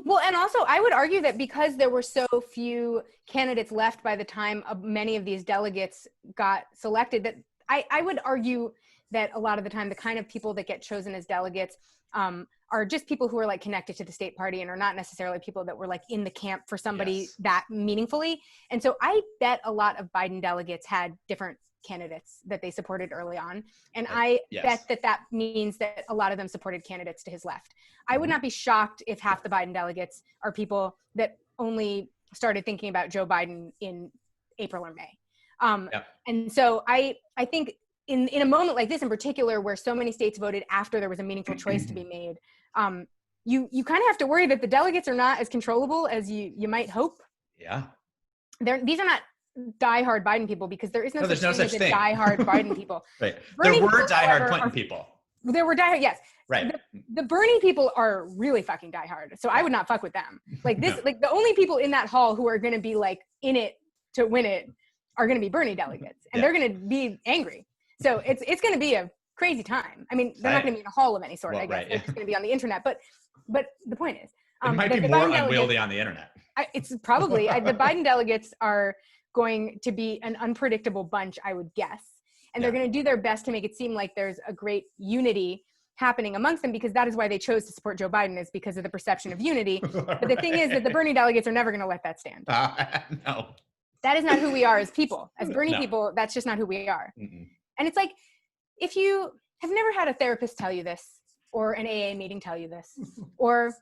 Well, and also I would argue that because there were so few candidates left by the time many of these delegates got selected, that I would argue that a lot of the time the kind of people that get chosen as delegates are just people who are like connected to the state party and are not necessarily people that were like in the camp for somebody that meaningfully. And so I bet a lot of Biden delegates had different candidates that they supported early on. And I bet that means that a lot of them supported candidates to his left. I would not be shocked if half the Biden delegates are people that only started thinking about Joe Biden in April or May. And so I think in a moment like this in particular, where so many states voted after there was a meaningful choice to be made, you kind of have to worry that the delegates are not as controllable as you might hope. Yeah. These are not diehard Biden people, because there is no such thing as diehard Biden people. Right. There were diehard Clinton people. There were diehard, yes. Right. The Bernie people are really fucking diehard. So I would not fuck with them. Like this, like the only people in that hall who are going to be like in it to win it are going to be Bernie delegates, and they're going to be angry. So it's going to be a crazy time. I mean, they're not going to be in a hall of any sort. I guess they're just going to be on the internet. But the point is, it might be more unwieldy on the internet. It's probably the Biden delegates are going to be an unpredictable bunch, I would guess. And they're going to do their best to make it seem like there's a great unity happening amongst them, because that is why they chose to support Joe Biden, is because of the perception of unity. But the thing is that the Bernie delegates are never going to let that stand. No. That is not who we are as people. As Bernie people, that's just not who we are. Mm-mm. And it's like, if you have never had a therapist tell you this, or an AA meeting tell you this, or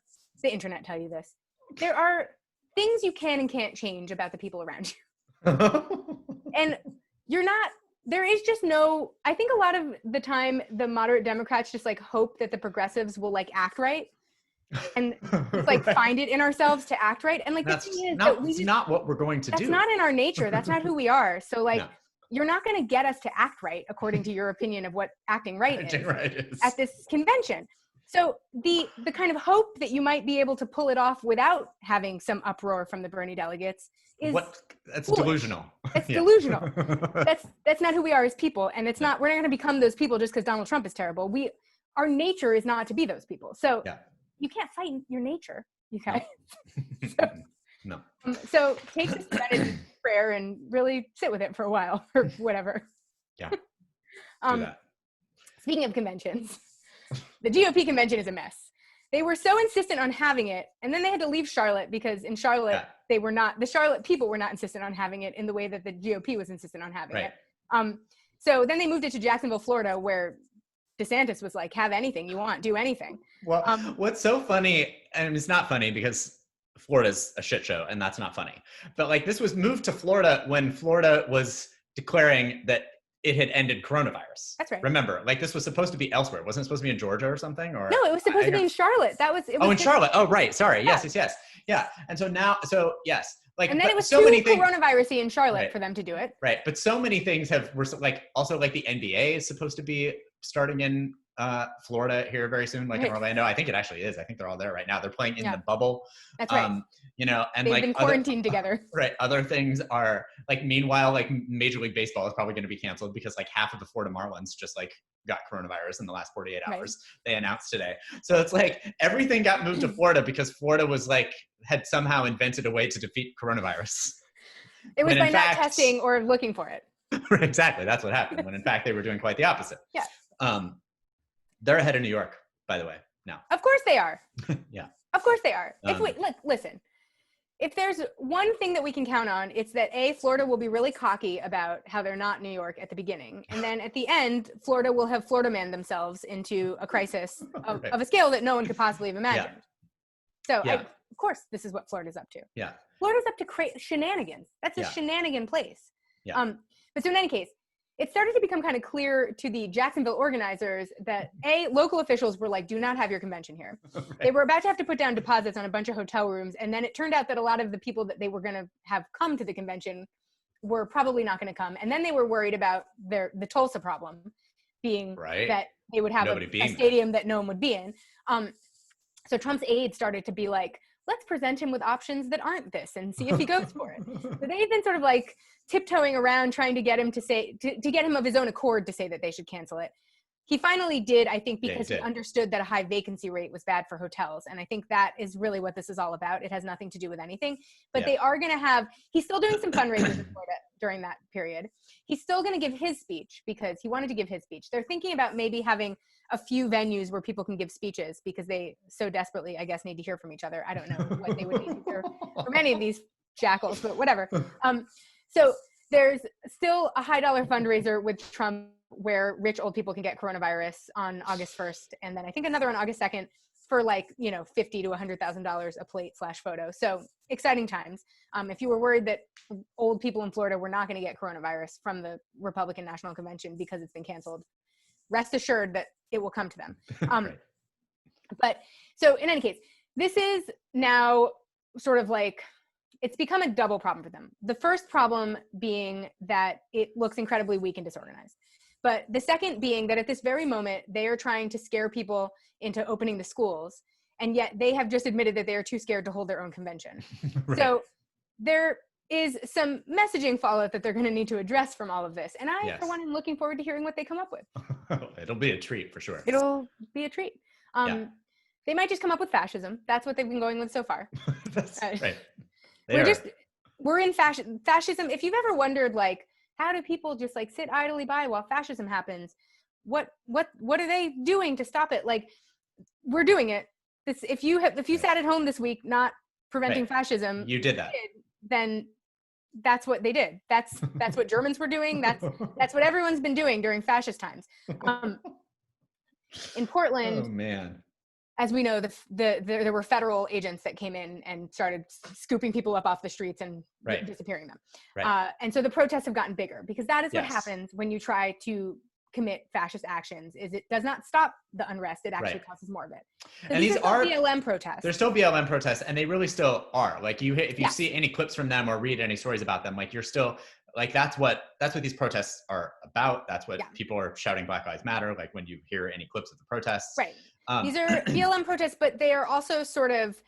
the internet tell you this, there are things you can and can't change about the people around you. And there is just no, I think a lot of the time the moderate Democrats just like hope that the progressives will like act right. And like find it in ourselves to act right. And like the thing is that it's not what we're going to do. That's not in our nature. That's not who we are. So like, you're not going to get us to act right according to your opinion of what acting right is at this convention. So the kind of hope that you might be able to pull it off without having some uproar from the Bernie delegates is that's delusional. It's delusional. That's not who we are as people, and it's not. We're not going to become those people just because Donald Trump is terrible. Our nature is not to be those people. So you can't fight your nature. Okay. No. So take this serenity prayer and really sit with it for a while, or whatever. Yeah. Do that. Speaking of conventions, the GOP convention is a mess. They were so insistent on having it, and then they had to leave Charlotte because in Charlotte the Charlotte people were not insistent on having it in the way that the GOP was insistent on having it. So then they moved it to Jacksonville, Florida, where DeSantis was like, have anything you want, do anything. Well, what's so funny, and it's not funny because Florida's a shit show and that's not funny, but like this was moved to Florida when Florida was declaring that it had ended coronavirus. That's right. Remember, like this was supposed to be elsewhere. Wasn't it supposed to be in Georgia or something? Or No, it was supposed to be in Charlotte. It was in Charlotte. Oh, right. Sorry. Yes. Yeah. And so now, yes, like, and then it was so too many things, coronavirus-y in Charlotte right, for them to do it. Right. But so many things were like, also like the NBA is supposed to be starting in Florida here very soon, like in Orlando. I think it actually is. I think they're all there right now. They're playing in the bubble. That's right. You know, and they've like been quarantined together. Right. Other things are like, meanwhile, like Major League Baseball is probably going to be canceled because like half of the Florida Marlins just like got coronavirus in the last 48 hours. They announced today. So it's like everything got moved to Florida because Florida was like, had somehow invented a way to defeat coronavirus. It was by not testing or looking for it. Exactly. That's what happened, when in fact they were doing quite the opposite. Yeah. They're ahead of New York, by the way, now. Of course they are. Yeah. Of course they are. Listen, if there's one thing that we can count on, it's that Florida will be really cocky about how they're not New York at the beginning. And then at the end, Florida will have Florida manned themselves into a crisis of a scale that no one could possibly have imagined. So of course, this is what Florida's up to. Yeah. Florida's up to shenanigans. That's a shenanigan place. Yeah. But so in any case, it started to become kind of clear to the Jacksonville organizers that local officials were like, do not have your convention here. Right. They were about to have to put down deposits on a bunch of hotel rooms. And then it turned out that a lot of the people that they were going to have come to the convention were probably not going to come. And then they were worried about the Tulsa problem being that they would have a stadium that no one would be in. So Trump's aides started to be like, let's present him with options that aren't this and see if he goes for it. So they've been sort of like tiptoeing around trying to get him to say, to get him of his own accord to say that they should cancel it. He finally did, I think, because he understood that a high vacancy rate was bad for hotels. And I think that is really what this is all about. It has nothing to do with anything. But they are going to he's still doing some fundraisers in Florida during that period. He's still going to give his speech because he wanted to give his speech. They're thinking about maybe having a few venues where people can give speeches because they so desperately, I guess, need to hear from each other. I don't know what they would need to hear from any of these jackals, but whatever. So there's still a high dollar fundraiser with Trump where rich old people can get coronavirus on August 1st. And then I think another on August 2nd for like, $50,000 to $100,000 a plate / photo. So exciting times. If you were worried that old people in Florida were not going to get coronavirus from the Republican National Convention because it's been canceled, rest assured that it will come to them. Right. But so in any case, this is now sort of like, it's become a double problem for them. The first problem being that it looks incredibly weak and disorganized. But the second being that at this very moment, they are trying to scare people into opening the schools. And yet they have just admitted that they are too scared to hold their own convention. Right. So there is some messaging fallout that they're going to need to address from all of this. And I, for one, am looking forward to hearing what they come up with. It'll be a treat for sure. It'll be a treat. They might just come up with fascism. That's what they've been going with so far. That's right. We're in fascism. If you've ever wondered, like, how do people just like sit idly by while fascism happens? What are they doing to stop it? Like, we're doing it. If you sat at home this week not preventing fascism, you did that. Then that's what they did. That's what Germans were doing. That's what everyone's been doing during fascist times. In Portland, oh man, as we know, there were federal agents that came in and started scooping people up off the streets and disappearing them. Right. And so the protests have gotten bigger because that is what happens when you try to commit fascist actions. Is it does not stop the unrest; it actually causes more of it. So and these are BLM protests. They're still BLM protests, and they really still are. Like if you see any clips from them or read any stories about them, like you're still like that's what these protests are about. That's what people are shouting Black Lives Matter. Like when you hear any clips of the protests, right? These are BLM protests, but they are also sort of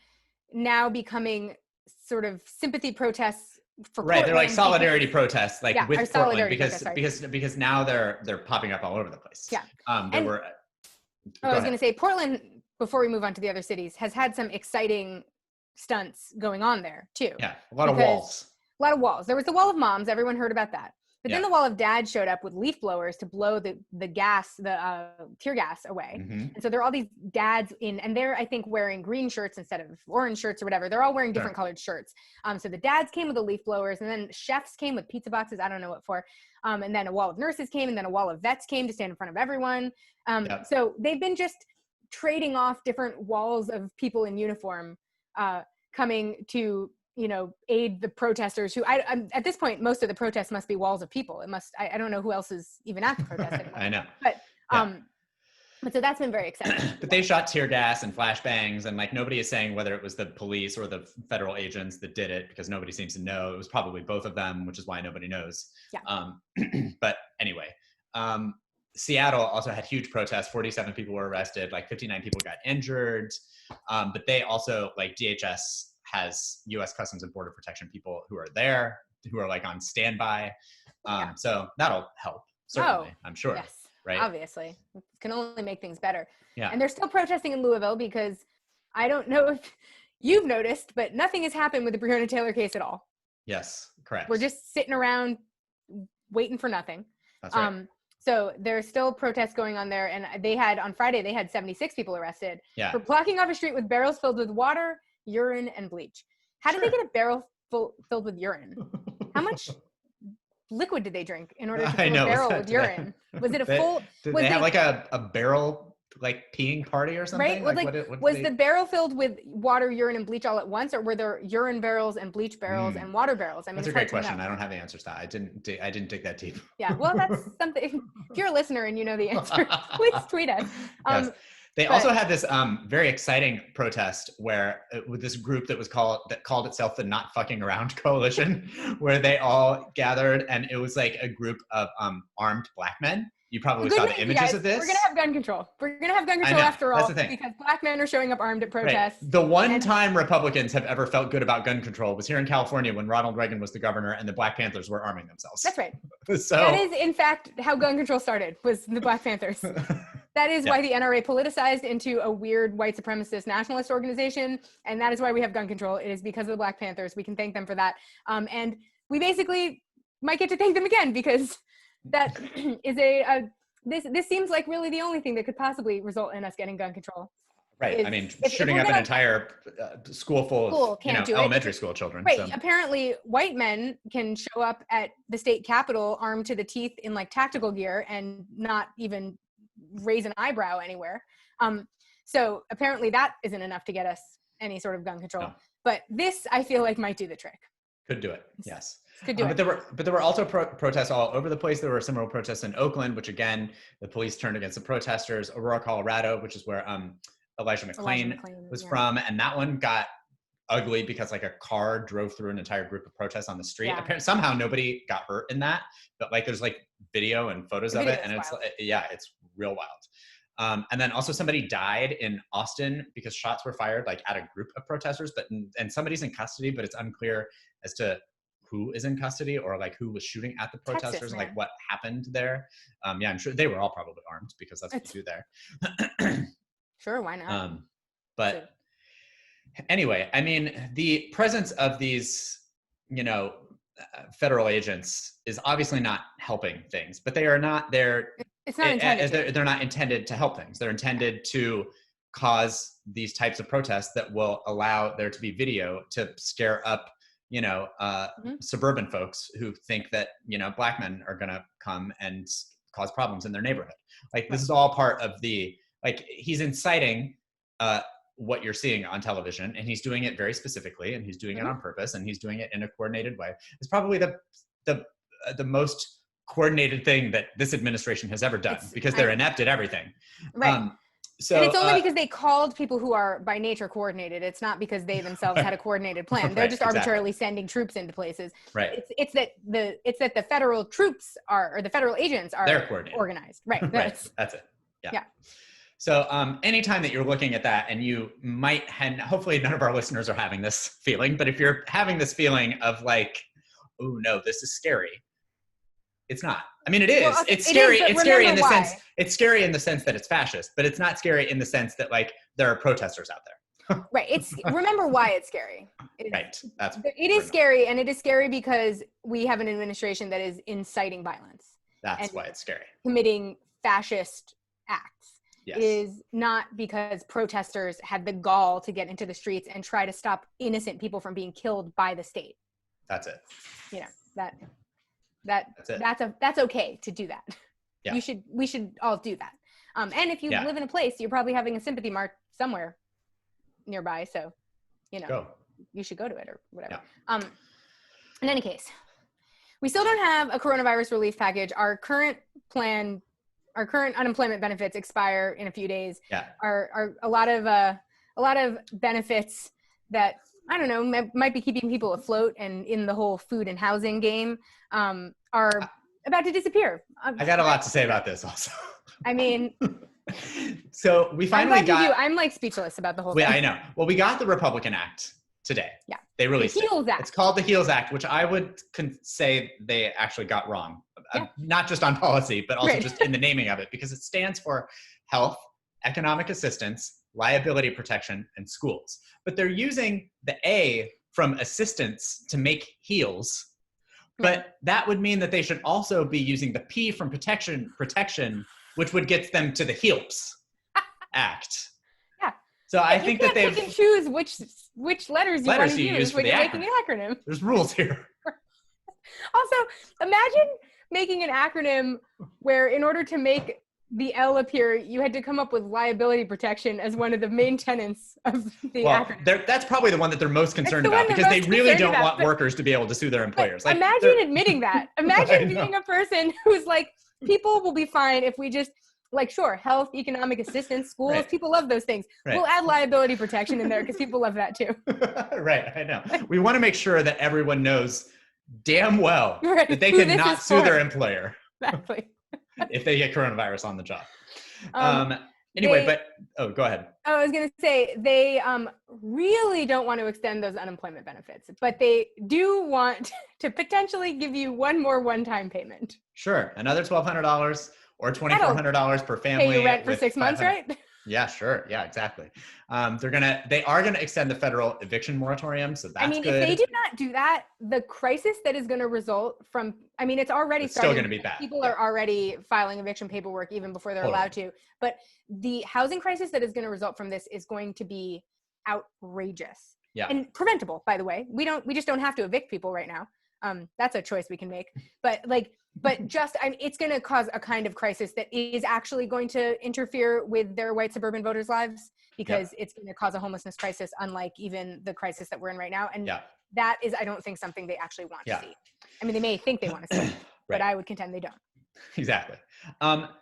now becoming sort of sympathy protests for Portland. They're like solidarity protests, like with Portland, because now they're popping up all over the place. Yeah. I was going to say Portland, before we move on to the other cities, has had some exciting stunts going on there too. Yeah, a lot of walls. A lot of walls. There was the wall of moms. Everyone heard about that. But then the wall of dads showed up with leaf blowers to blow the tear gas away. Mm-hmm. And so there are all these dads and they're, I think, wearing green shirts instead of orange shirts or whatever. They're all wearing different colored shirts. So the dads came with the leaf blowers, and then chefs came with pizza boxes. I don't know what for. And then a wall of nurses came, and then a wall of vets came to stand in front of everyone. So they've been just trading off different walls of people in uniform coming to aid the protesters who I'm at this point, most of the protests must be walls of people. I don't know who else is even at the protest anymore. I know. But, Yeah. but so that's been very exciting. But they shot tear gas and flashbangs, and like nobody is saying whether it was the police or the federal agents that did it, because nobody seems to know. It was probably both of them, which is why nobody knows. Yeah. But anyway, Seattle also had huge protests. 47 people were arrested, like 59 people got injured. But they also, like, DHS has U.S. Customs and Border Protection people who are there, who are like on standby. So that'll help, certainly, I'm sure. Yes. Right? Obviously, it can only make things better. Yeah. And they're still protesting in Louisville because I don't know if you've noticed, but nothing has happened with the Breonna Taylor case at all. Yes, correct. We're just sitting around waiting for nothing. That's right. So there's still protests going on there. And on Friday, they had 76 people arrested for blocking off a street with barrels filled with water, urine, and bleach. How did they get a barrel filled with urine? How much liquid did they drink in order to fill a barrel with urine? Was it a full? Did they have like a barrel like peeing party or something? Right. Was the barrel filled with water, urine, and bleach all at once, or were there urine barrels and bleach barrels and water barrels? I mean, that's a great question. I don't have the answers to that. I didn't dig that deep. Yeah. Well, that's something. If you're a listener and you know the answer, please tweet us. Yes. They also had this very exciting protest where with this group that called itself the Not Fucking Around Coalition, where they all gathered, and it was like a group of armed black men. You probably saw the images of this. We're going to have gun control. We're going to have gun control after all. That's the thing. Because black men are showing up armed at protests. Right. The one time Republicans have ever felt good about gun control was here in California when Ronald Reagan was the governor and the Black Panthers were arming themselves. That's right. So that is, in fact, how gun control started, was the Black Panthers. That is why the NRA politicized into a weird white supremacist nationalist organization. And that is why we have gun control. It is because of the Black Panthers. We can thank them for that. And we basically might get to thank them again, because that is this seems like really the only thing that could possibly result in us getting gun control. Right. I mean, shooting up an entire school full of elementary school children. Right. So. Apparently, white men can show up at the state capitol armed to the teeth in like tactical gear and not even raise an eyebrow anywhere. So apparently that isn't enough to get us any sort of gun control. No. But this, I feel like, might do the trick. Could do it. Yes. Could do it. But there were also protests all over the place. There were similar protests in Oakland, which again, the police turned against the protesters. Aurora, Colorado, which is where Elijah McClain was from. And that one got ugly because like a car drove through an entire group of protests on the street. Yeah. Apparently, somehow nobody got hurt in that, but like there's like video and photos of it. And it's real wild. And then also somebody died in Austin because shots were fired like at a group of protesters, and somebody's in custody, but it's unclear as to who is in custody or like who was shooting at the protesters, and like what happened there. I'm sure they were all probably armed because that's what you do there. Sure, why not? But anyway, I mean, the presence of these, federal agents is obviously not helping things, but they are not there. It's not intended. They're not intended to help things. They're intended to cause these types of protests that will allow there to be video to scare up, suburban folks who think that, black men are going to come and cause problems in their neighborhood. Like this is all part of he's inciting what you're seeing on television, and he's doing it very specifically, and he's doing it on purpose, and he's doing it in a coordinated way. It's probably the most coordinated thing that this administration has ever done, because they're inept at everything. Right. And it's only because they called people who are by nature coordinated. It's not because they themselves had a coordinated plan. They're just arbitrarily sending troops into places. Right. It's that the federal troops or the federal agents are organized. Right. That's it. Yeah. So anytime that you're looking at that, and you might, and hopefully none of our listeners are having this feeling, but if you're having this feeling of like, oh no, this is scary. It's not. I mean, it is. Well, it's scary. It's scary in the sense. It's scary in the sense that it's fascist, but it's not scary in the sense that like there are protesters out there. Right. Remember why it's scary. Right. It is scary, and it is scary because we have an administration that is inciting violence. That's why it's scary. Committing fascist acts. Yes. It is not because protesters had the gall to get into the streets and try to stop innocent people from being killed by the state. That's it. That's okay to do that. Yeah. We should all do that. And if you live in a place, you're probably having a sympathy march somewhere nearby. So, Go. you should go to it or whatever. Yeah. In any case, we still don't have a coronavirus relief package. Our current unemployment benefits expire in a few days. Yeah. Are a lot of benefits that, I don't know, might be keeping people afloat and in the whole food and housing game, are about to disappear. I got a lot to say about this also. I mean, so we finally I'm like speechless about the whole thing. I know. Well, we got the Republican Act today. Yeah. They released the HEALS it. Act. It's called the HEALS Act, which I would say they actually got wrong. Yeah. Not just on policy, but also just in the naming of it, because it stands for health, economic assistance, liability protection, and schools. But they're using the A from assistance to make HEALS. But that would mean that they should also be using the P from protection, which would get them to the HEALS Act. Yeah. So I think that they've pick and choose which letters you want to use when you're making an acronym. There's rules here. Also, imagine making an acronym where in order to make the L appear, you had to come up with liability protection as one of the main tenets of the acronym. That's probably the one that they're most concerned about, because they really don't want workers to be able to sue their employers. Like, imagine admitting that. Imagine being a person who's like, people will be fine if we just, like, sure, health, economic assistance, schools, right. People love those things. Right. We'll add liability protection in there because people love that too. Right, I know. We want to make sure that everyone knows damn well that they cannot sue their employer. Exactly. If they get coronavirus on the job. Anyway, go ahead. I was going to say, they really don't want to extend those unemployment benefits, but they do want to potentially give you one more one-time payment. Sure. Another $1,200 or $2,400 per family. Pay your rent for 6 months, right? Yeah, sure. Yeah, exactly. They are gonna extend the federal eviction moratorium, so that's good. If they do not do that, the crisis that is going to result from, it's already starting. Still going to be bad. People are already filing eviction paperwork even before they're allowed to. But the housing crisis that is going to result from this is going to be outrageous. Yeah. And preventable, by the way. We just don't have to evict people right now. That's a choice we can make. But it's going to cause a kind of crisis that is actually going to interfere with their white suburban voters' lives, because it's going to cause a homelessness crisis, unlike even the crisis that we're in right now. And that is, I don't think, something they actually want to see. They may think they want to see it, but I would contend they don't. Exactly.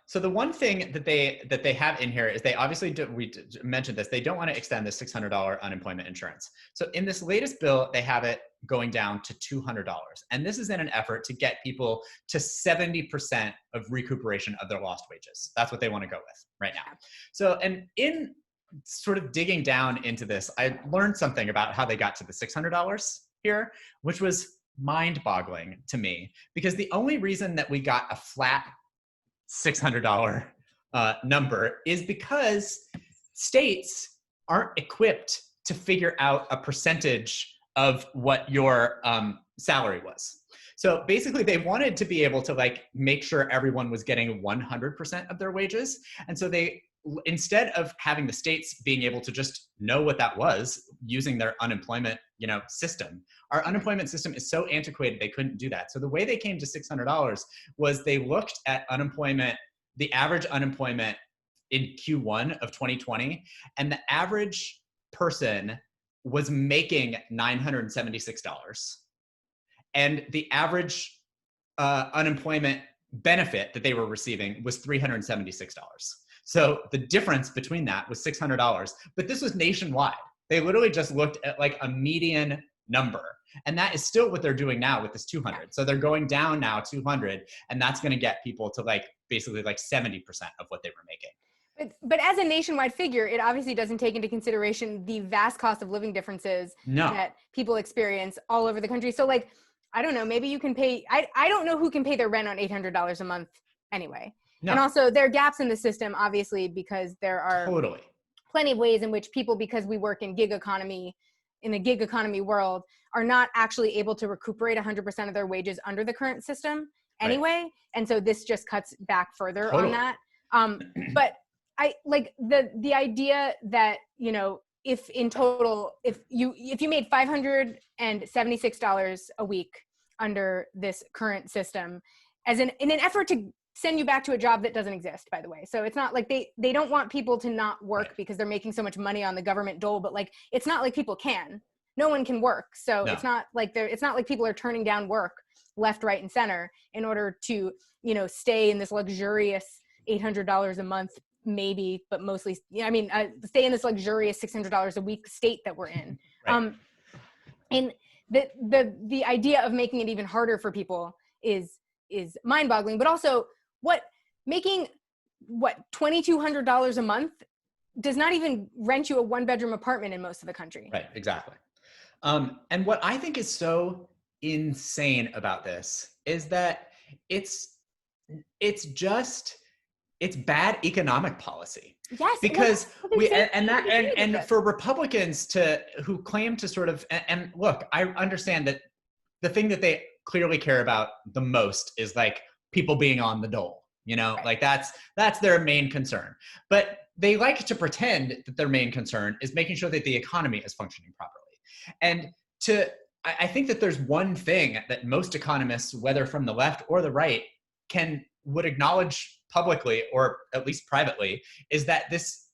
So the one thing that they have in here is they obviously we mentioned this. They don't want to extend the $600 unemployment insurance. So in this latest bill, they have it going down to $200, and this is in an effort to get people to 70% of recuperation of their lost wages. That's what they want to go with right now. So, and in sort of digging down into this, I learned something about how they got to the $600 here, which was mind-boggling to me, because the only reason that we got a flat $600 number is because states aren't equipped to figure out a percentage of what your salary was. So basically they wanted to be able to make sure everyone was getting 100% of their wages. And so they, instead of having the states being able to just know what that was using their unemployment, system, our unemployment system is so antiquated they couldn't do that. So the way they came to $600 was they looked at unemployment, the average unemployment in Q1 of 2020, and the average person was making $976, and the average unemployment benefit that they were receiving was $376. So the difference between that was $600, but this was nationwide. They literally just looked at a median number, and that is still what they're doing now with this 200. So they're going down now 200, and that's going to get people to basically 70% of what they were making. But as a nationwide figure, it obviously doesn't take into consideration the vast cost of living differences that people experience all over the country. So I don't know, maybe you can pay, I don't know who can pay their rent on $800 a month anyway. No. And also there are gaps in the system, obviously, because there are plenty of ways in which people, because we work in the gig economy world, are not actually able to recuperate 100% of their wages under the current system anyway. Right. And so this just cuts back further on that. But I the idea that, if in total, if you made $576 a week under this current system, in an effort to send you back to a job that doesn't exist, by the way. So it's not like they don't want people to not work because they're making so much money on the government dole, but it's not like people can. no one can work. So No. it's not like people are turning down work left, right, and center in order to, stay in this luxurious $800 a month, maybe, but mostly, stay in this luxurious $600 a week state that we're in. Right. And the idea of making it even harder for people is mind-boggling, but also making $2,200 a month does not even rent you a 1-bedroom apartment in most of the country. Right, exactly. And what I think is so insane about this is that it's bad economic policy. Yes, Because and for Republicans who claim to sort of, and look, I understand that the thing that they clearly care about the most is like people being on the dole, Right. like that's their main concern. But they like to pretend that their main concern is making sure that the economy is functioning properly. And I think that there's one thing that most economists, whether from the left or the right, would acknowledge publicly or at least privately, is that this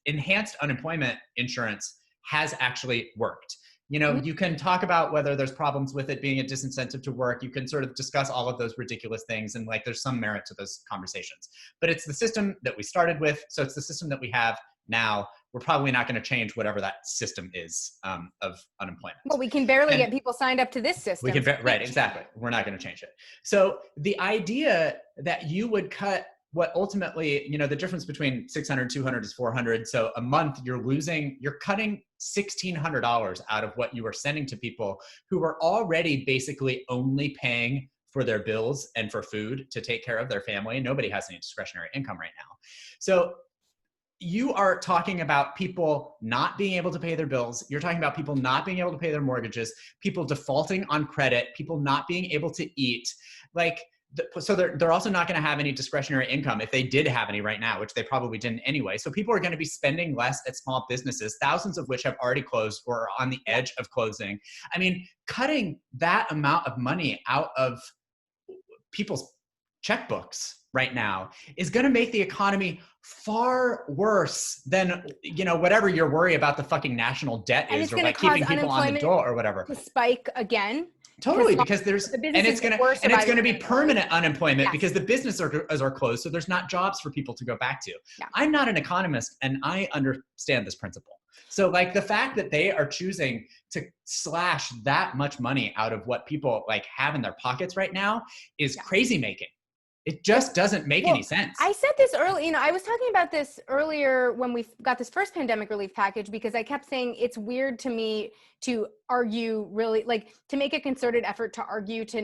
enhanced unemployment insurance has actually worked. You can talk about whether there's problems with it being a disincentive to work. You can sort of discuss all of those ridiculous things, and like there's some merit to those conversations. But it's the system that we started with, so it's the system that we have now. We're probably not going to change whatever that system is of unemployment. Well, we can barely get people signed up to this system. Right, exactly. We're not going to change it. So the idea that you would cut what ultimately, the difference between 600, 200 is 400. So a month you're cutting $1,600 out of what you are sending to people who are already basically only paying for their bills and for food to take care of their family. Nobody has any discretionary income right now. So you are talking about people not being able to pay their bills. You're talking about people not being able to pay their mortgages, people defaulting on credit, people not being able to eat. So they're also not going to have any discretionary income if they did have any right now, which they probably didn't anyway. So people are going to be spending less at small businesses, thousands of which have already closed or are on the edge of closing. I mean, cutting that amount of money out of people's checkbooks right now is going to make the economy far worse than, whatever your worry about the fucking national debt is, or like keeping people on the dole or whatever. To spike again. Totally, because it's going to be permanent unemployment because the businesses are closed, so there's not jobs for people to go back to. Yeah. I'm not an economist, and I understand this principle. So, like, the fact that they are choosing to slash that much money out of what people like have in their pockets right now is crazy making. It just doesn't make any sense. I said this earlier, I was talking about this earlier when we got this first pandemic relief package, because I kept saying it's weird to me to argue really, like, to make a concerted effort to argue to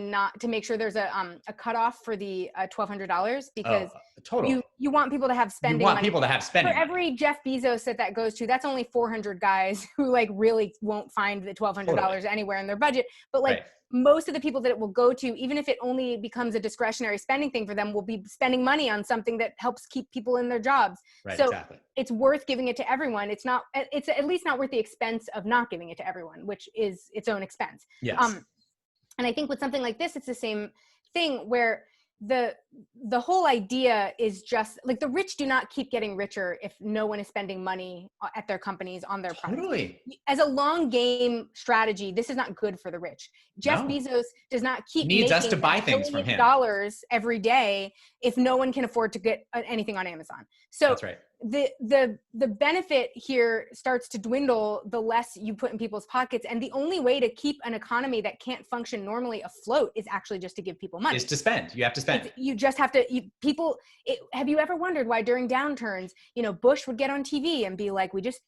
make sure there's a cutoff for the $1,200, because totally. You want people to have spending money. You want money. people to have spending For every Jeff Bezos that goes to, that's only 400 guys who like really won't find the $1,200 anywhere in their budget. But like, most of the people that it will go to, even if it only becomes a discretionary spending thing for them, will be spending money on something that helps keep people in their jobs. Right, so exactly. It's worth giving it to everyone. It's at least not worth the expense of not giving it to everyone, which is its own expense. Yes. And I think with something like this, it's the same thing where the whole idea is just like the rich do not keep getting richer if no one is spending money at their companies on their products. Totally. As a long game strategy, this is not good for the rich. Jeff Bezos does not needs us to buy things from him dollars every day if no one can afford to get anything on Amazon. So that's right. The benefit here starts to dwindle the less you put in people's pockets, and the only way to keep an economy that can't function normally afloat is actually just to give people money. Is to spend. You have to spend. You just have to. Have you ever wondered why during downturns, Bush would get on TV and be like, "We just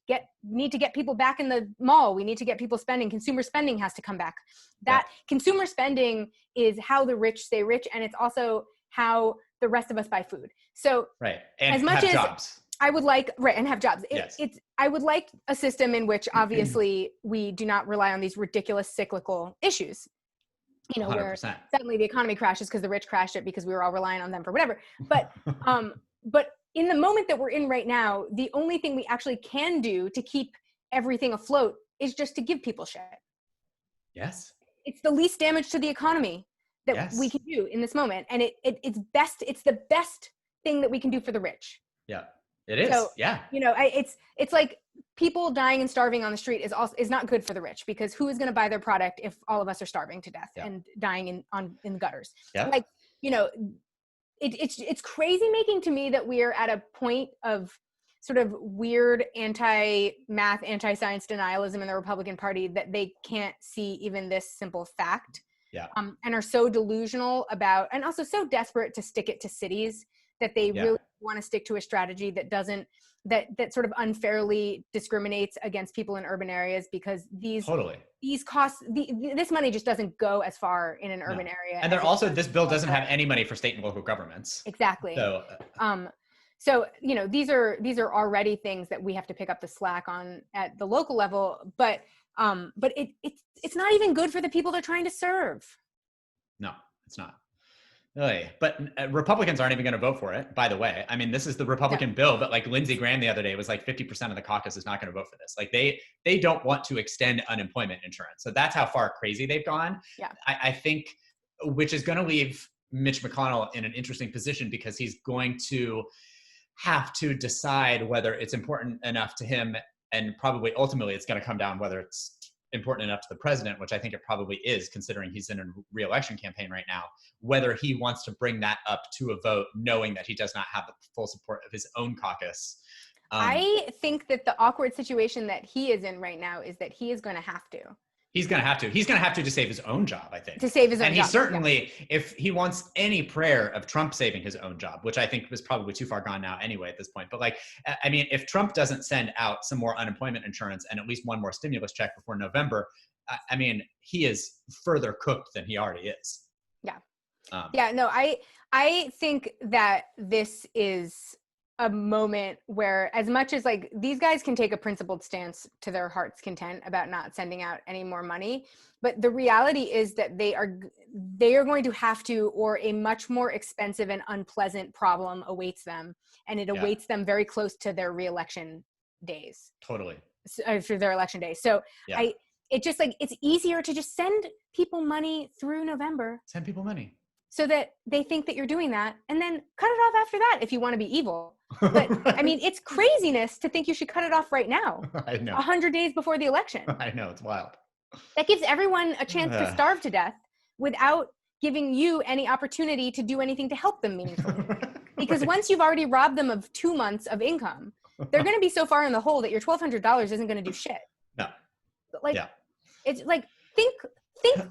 need to get people back in the mall. We need to get people spending. Consumer spending has to come back." That consumer spending is how the rich stay rich, and it's also how the rest of us buy food. So and as much have as jobs. I would like, and have jobs. Yes. I would like a system in which obviously we do not rely on these ridiculous cyclical issues, 100%. where suddenly the economy crashes because the rich crashed it because we were all relying on them for whatever. But, but in the moment that we're in right now, the only thing we actually can do to keep everything afloat is just to give people shit. Yes. It's the least damage to the economy that we can do in this moment. And it's the best thing that we can do for the rich. Yeah. It is. So, Yeah. it's like people dying and starving on the street is not good for the rich, because who is going to buy their product if all of us are starving to death and dying in the gutters? Yeah. Like, it's crazy making to me that we are at a point of sort of weird anti-math, anti-science denialism in the Republican Party that they can't see even this simple fact. Yeah. And are so delusional about, and also so desperate to stick it to cities, that they really want to stick to a strategy that doesn't, that sort of unfairly discriminates against people in urban areas, because these costs, this money just doesn't go as far in an urban area. And they're also, this bill doesn't have any money for state and local governments. Exactly. So, these are already things that we have to pick up the slack on at the local level, but it's not even good for the people they're trying to serve. No, it's not. Really. But Republicans aren't even going to vote for it, by the way. I mean, this is the Republican bill, but like Lindsey Graham the other day was like 50% of the caucus is not going to vote for this. Like they don't want to extend unemployment insurance. So that's how far crazy they've gone. Yeah. I think, which is going to leave Mitch McConnell in an interesting position, because he's going to have to decide whether it's important enough to him, and probably ultimately it's going to come down whether it's important enough to the president, which I think it probably is, considering he's in a re-election campaign right now, whether he wants to bring that up to a vote, knowing that he does not have the full support of his own caucus. I think that the awkward situation that he is in right now is that he is going to have to. He's going to have to. He's going to have to save his own job, I think. To save his own job. And he certainly, if he wants any prayer of Trump saving his own job, which I think was probably too far gone now anyway at this point. But like, I mean, if Trump doesn't send out some more unemployment insurance and at least one more stimulus check before November, I mean, he is further cooked than he already is. Yeah. No, I think that this is a moment where, as much as like these guys can take a principled stance to their heart's content about not sending out any more money, but the reality is that they are going to have to, or a much more expensive and unpleasant problem awaits them, and it awaits them very close to their re-election days. Totally. For their election day. So it's easier to just send people money through November. Send people money. So that they think that you're doing that, and then cut it off after that if you want to be evil. But right. I mean, it's craziness to think you should cut it off right now. I know. 100 days before the election. I know, it's wild. That gives everyone a chance to starve to death without giving you any opportunity to do anything to help them meaningfully. Because once you've already robbed them of 2 months of income, they're going to be so far in the hole that your $1,200 isn't going to do shit. No. Like, it's like, think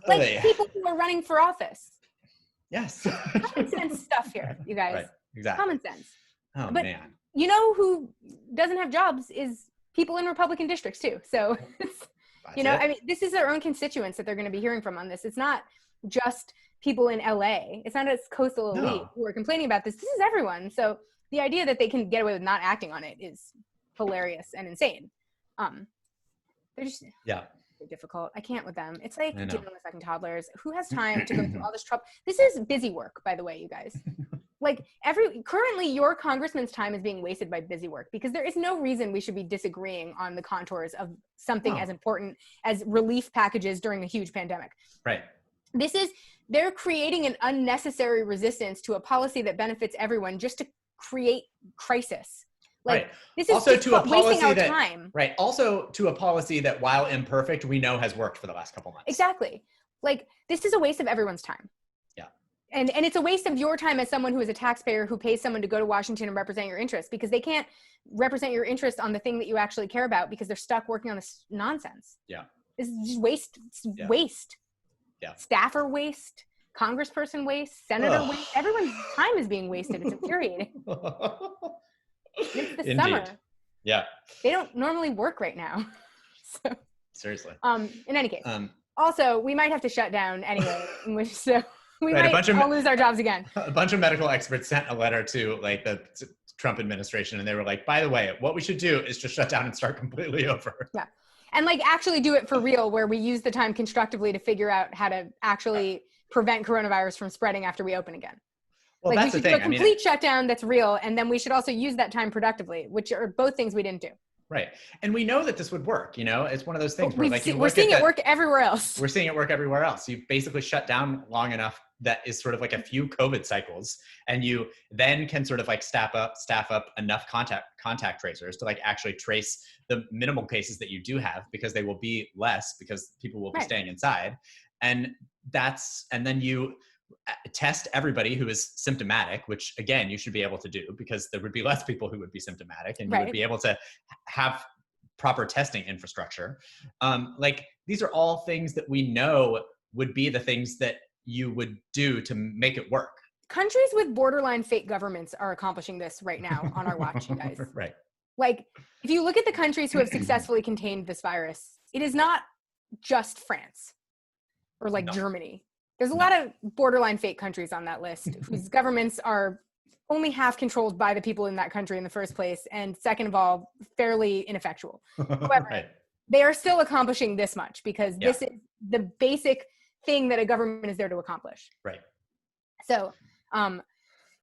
like people who are running for office. Yes. Common sense stuff here, you guys. Right. Exactly. Common sense. Oh, but man. You know who doesn't have jobs is people in Republican districts too. So, I mean, this is their own constituents that they're going to be hearing from on this. It's not just people in LA. It's not a coastal elite who are complaining about this. This is everyone. So the idea that they can get away with not acting on it is hilarious and insane. They're just difficult. I can't with them. It's like dealing with fucking toddlers. Who has time to go through all this trouble? This is busy work, by the way, you guys. Like currently your congressman's time is being wasted by busy work, because there is no reason we should be disagreeing on the contours of something as important as relief packages during a huge pandemic. Right. They're creating an unnecessary resistance to a policy that benefits everyone just to create crisis. Like, this is also to a policy wasting our time. Right. Also to a policy that, while imperfect, we know has worked for the last couple months. Exactly. Like, this is a waste of everyone's time. Yeah. And it's a waste of your time as someone who is a taxpayer who pays someone to go to Washington and represent your interests, because they can't represent your interest on the thing that you actually care about because they're stuck working on this nonsense. Yeah. It's just waste. It's waste. Yeah. Staffer waste. Congressperson waste. Senator waste. Everyone's time is being wasted. It's infuriating. It's the summer. Yeah. They don't normally work right now. So, seriously. In any case. Also, we might have to shut down anyway, so we might all lose our jobs again. A bunch of medical experts sent a letter to like the Trump administration, and they were like, by the way, what we should do is just shut down and start completely over. Yeah. And like actually do it for real, where we use the time constructively to figure out how to actually prevent coronavirus from spreading after we open again. Well, like, that's we should the thing. do a complete shutdown that's real, and then we should also use that time productively, which are both things we didn't do. Right. And we know that this would work, you know, it's one of those things where like we're seeing it work everywhere else. We're seeing it work everywhere else. You basically shut down long enough that is sort of like a few COVID cycles, and you then can sort of like staff up enough contact tracers to like actually trace the minimal cases that you do have, because they will be less because people will be staying inside. And then you test everybody who is symptomatic, which again, you should be able to do because there would be less people who would be symptomatic, and you would be able to have proper testing infrastructure. Like these are all things that we know would be the things that you would do to make it work. Countries with borderline fake governments are accomplishing this right now on our watch, you guys. Right. Like, if you look at the countries who have successfully contained this virus, it is not just France or like Germany. There's a lot of borderline fake countries on that list whose governments are only half controlled by the people in that country in the first place, and second of all, fairly ineffectual. However, they are still accomplishing this much because this is the basic thing that a government is there to accomplish. Right. So, in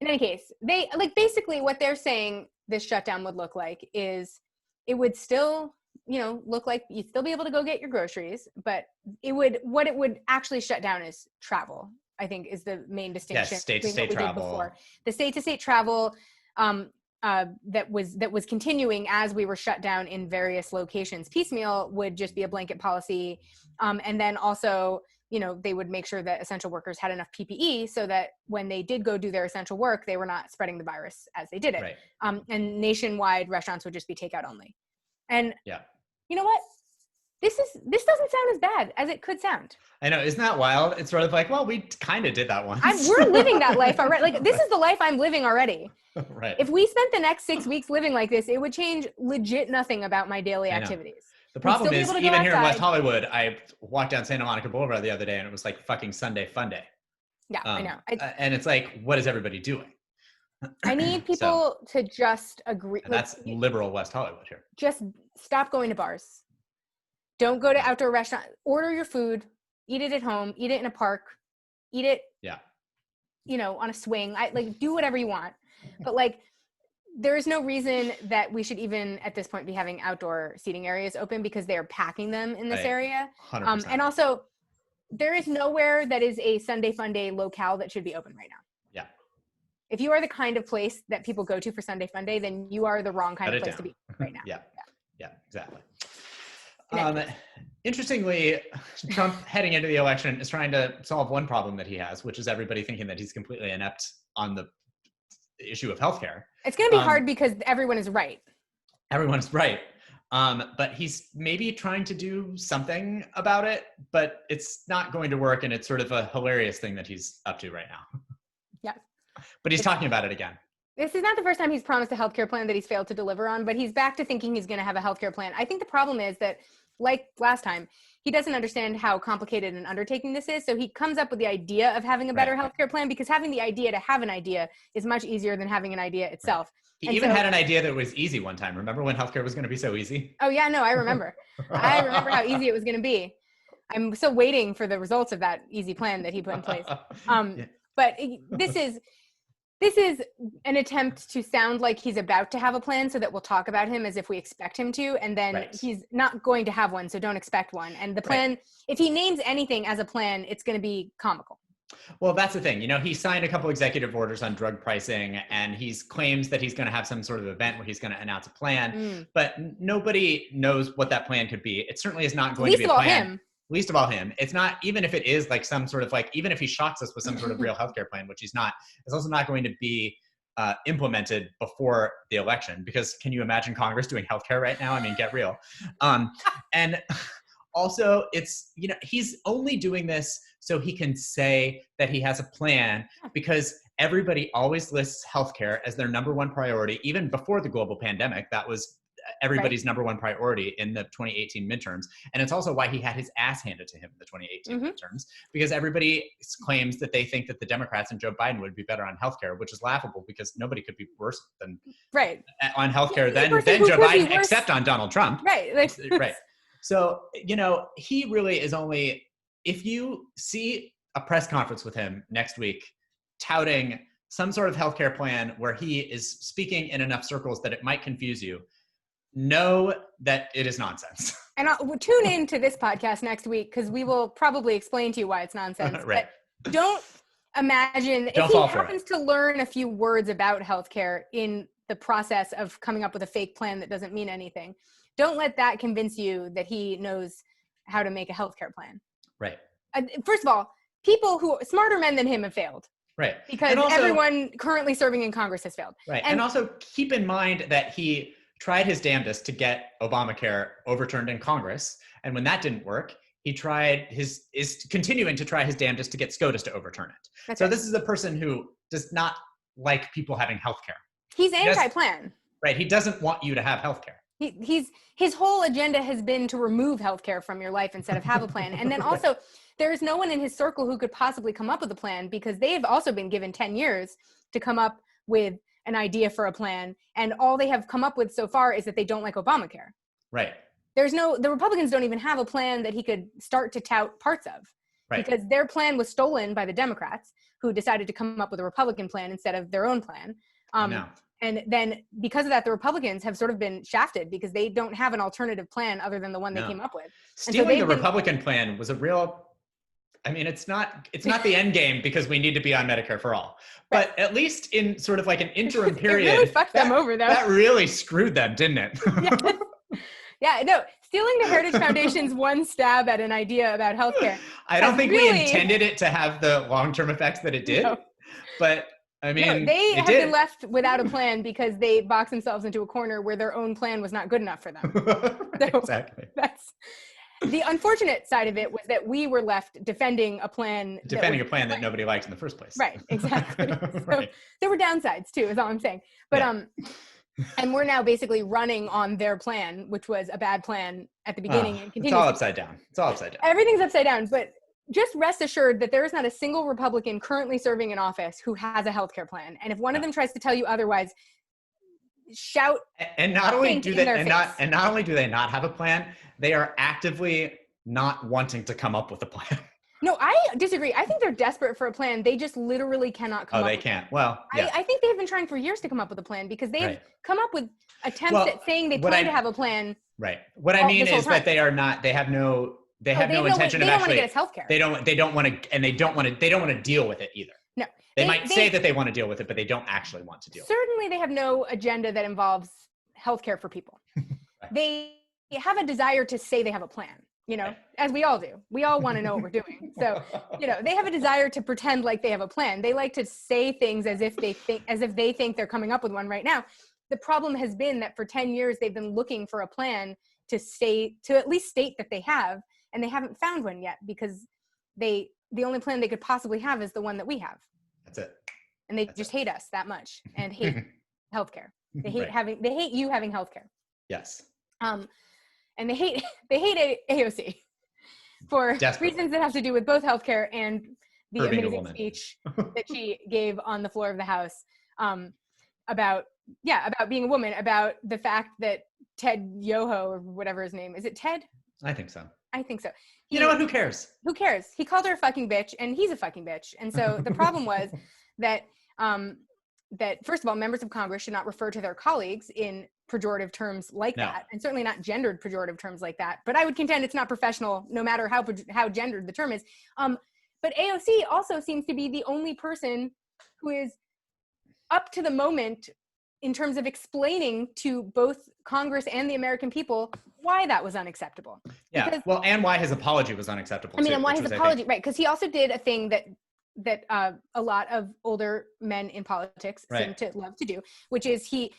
any case, they like basically what they're saying this shutdown would look like is it would still, look like you'd still be able to go get your groceries, but what it would actually shut down is travel, I think, is the main distinction. Yes, state-to-state travel. Before. The state-to-state travel that was continuing as we were shut down in various locations piecemeal would just be a blanket policy. And then also, they would make sure that essential workers had enough PPE so that when they did go do their essential work, they were not spreading the virus as they did it. Right. And nationwide restaurants would just be takeout only. And you know what? This doesn't sound as bad as it could sound. I know, isn't that wild? It's sort of like, well, we kind of did that once. We're living that life already. Like, this is the life I'm living already. Right. If we spent the next 6 weeks living like this, it would change legit nothing about my daily activities. The problem is, even here in West Hollywood, I walked down Santa Monica Boulevard the other day and it was like fucking Sunday fun day. Yeah, I know. And it's like, what is everybody doing? I need people to just agree. And that's liberal West Hollywood here. Just stop going to bars. Don't go to outdoor restaurants. Order your food. Eat it at home. Eat it in a park. Eat it. Yeah. On a swing. Do whatever you want. But there is no reason that we should even at this point be having outdoor seating areas open because they are packing them in this area. 100%. And also, there is nowhere that is a Sunday Fun Day locale that should be open right now. Yeah. If you are the kind of place that people go to for Sunday Fun Day, then you are the wrong kind of place to be right now. Yeah, exactly. Interestingly, Trump heading into the election is trying to solve one problem that he has, which is everybody thinking that he's completely inept on the issue of healthcare. It's going to be hard because everyone is right. Everyone's right. But he's maybe trying to do something about it, but it's not going to work. And it's sort of a hilarious thing that he's up to right now. Yeah. But he's talking about it again. This is not the first time he's promised a healthcare plan that he's failed to deliver on, but he's back to thinking he's going to have a healthcare plan. I think the problem is that, like last time, he doesn't understand how complicated an undertaking this is. So he comes up with the idea of having a better healthcare plan because having the idea to have an idea is much easier than having an idea itself. He even had an idea that was easy one time. Remember when healthcare was going to be so easy? Oh yeah, no, I remember. I remember how easy it was going to be. I'm still waiting for the results of that easy plan that he put in place. But this is an attempt to sound like he's about to have a plan so that we'll talk about him as if we expect him to, and then he's not going to have one, so don't expect one. And the plan, if he names anything as a plan, it's going to be comical. Well, that's the thing. He signed a couple executive orders on drug pricing, and he claims that he's going to have some sort of event where he's going to announce a plan, but nobody knows what that plan could be. It certainly is not going to be a plan. Least of all him. It's not, even if it is like some sort of even if he shocks us with some sort of real healthcare plan, which he's not, it's also not going to be implemented before the election, because can you imagine Congress doing healthcare right now? I mean, get real. And also it's, he's only doing this so he can say that he has a plan, because everybody always lists healthcare as their number one priority. Even before the global pandemic, that was everybody's number one priority in the 2018 midterms. And it's also why he had his ass handed to him in the 2018 midterms, because everybody claims that they think that the Democrats and Joe Biden would be better on healthcare, which is laughable because nobody could be worse than on healthcare than Joe Biden, except on Donald Trump. Right. Right. So, he really is only, if you see a press conference with him next week touting some sort of healthcare plan where he is speaking in enough circles that it might confuse you, know that it is nonsense. And we'll tune in to this podcast next week because we will probably explain to you why it's nonsense. Right. But don't imagine Don't if he fall for happens to learn a few words about healthcare in the process of coming up with a fake plan that doesn't mean anything. Don't let that convince you that he knows how to make a healthcare plan. Right. First of all, smarter men than him have failed. Right. Because also, everyone currently serving in Congress has failed. Right. And also keep in mind that he tried his damnedest to get Obamacare overturned in Congress. And when that didn't work, he is continuing to try his damnedest to get SCOTUS to overturn it. That's so right. This is a person who does not like people having healthcare. He's anti-plan. Right. He doesn't want you to have healthcare. His whole agenda has been to remove healthcare from your life instead of have a plan. And then also, there's no one in his circle who could possibly come up with a plan because they have also been given 10 years to come up with an idea for a plan. And all they have come up with so far is that they don't like Obamacare. Right. The Republicans don't even have a plan that he could start to tout parts of. Right. Because their plan was stolen by the Democrats, who decided to come up with a Republican plan instead of their own plan. And then because of that, the Republicans have sort of been shafted because they don't have an alternative plan other than the one they came up with. Stealing the Republican plan was a real, I mean, it's not the end game because we need to be on Medicare for all. But at least in sort of like an interim period. It really fucked them over, though. That really screwed them, didn't it? Yeah, no, stealing the Heritage Foundation's one stab at an idea about healthcare. I don't think we intended it to have the long-term effects that it did. No. But I mean, they have been left without a plan because they boxed themselves into a corner where their own plan was not good enough for them. Right, exactly. That's the unfortunate side of it was that we were left defending a plan. That nobody liked in the first place. Right, exactly. Right. So there were downsides too, is all I'm saying. But and we're now basically running on their plan, which was a bad plan at the beginning and continues. It's all upside down. Everything's upside down, but just rest assured that there is not a single Republican currently serving in office who has a healthcare plan. And if one of them tries to tell you otherwise, shout. And not only do they not only do they not have a plan, they are actively not wanting to come up with a plan. No, I disagree. I think they're desperate for a plan. They just literally cannot come up with it. Oh, they can't. Well, yeah. I think they've been trying for years to come up with a plan because they've come up with attempts at saying they plan to have a plan. Right. What I mean is that they have no intention of actually. They don't want to get us healthcare. They don't want to, and they don't want to deal with it either. No. They might say that they want to deal with it, but they don't actually want to deal with it. Certainly they have no agenda that involves healthcare for people. Right. They have a desire to say they have a plan. As we all do. We all want to know what we're doing. So, they have a desire to pretend like they have a plan. They like to say things as if they think they're coming up with one right now. The problem has been that for 10 years, they've been looking for a plan to at least state that they have, and they haven't found one yet because the only plan they could possibly have is the one that we have. That's it. And they just hate us that much and hate healthcare. They hate they hate you having healthcare. Yes. And they hate AOC for reasons that have to do with both healthcare and the amazing speech that she gave on the floor of the House about being a woman, about the fact that Ted Yoho, or whatever his name is, it Ted? I think so. You know what? Who cares? Who cares? He called her a fucking bitch, and he's a fucking bitch. And so the problem was that first of all, members of Congress should not refer to their colleagues in pejorative terms like that, and certainly not gendered pejorative terms like that. But I would contend it's not professional, no matter how gendered the term is. But AOC also seems to be the only person who is up to the moment in terms of explaining to both Congress and the American people why that was unacceptable. Yeah, and why his apology was unacceptable. And why his apology, right? Because he also did a thing that a lot of older men in politics seem to love to do, which is he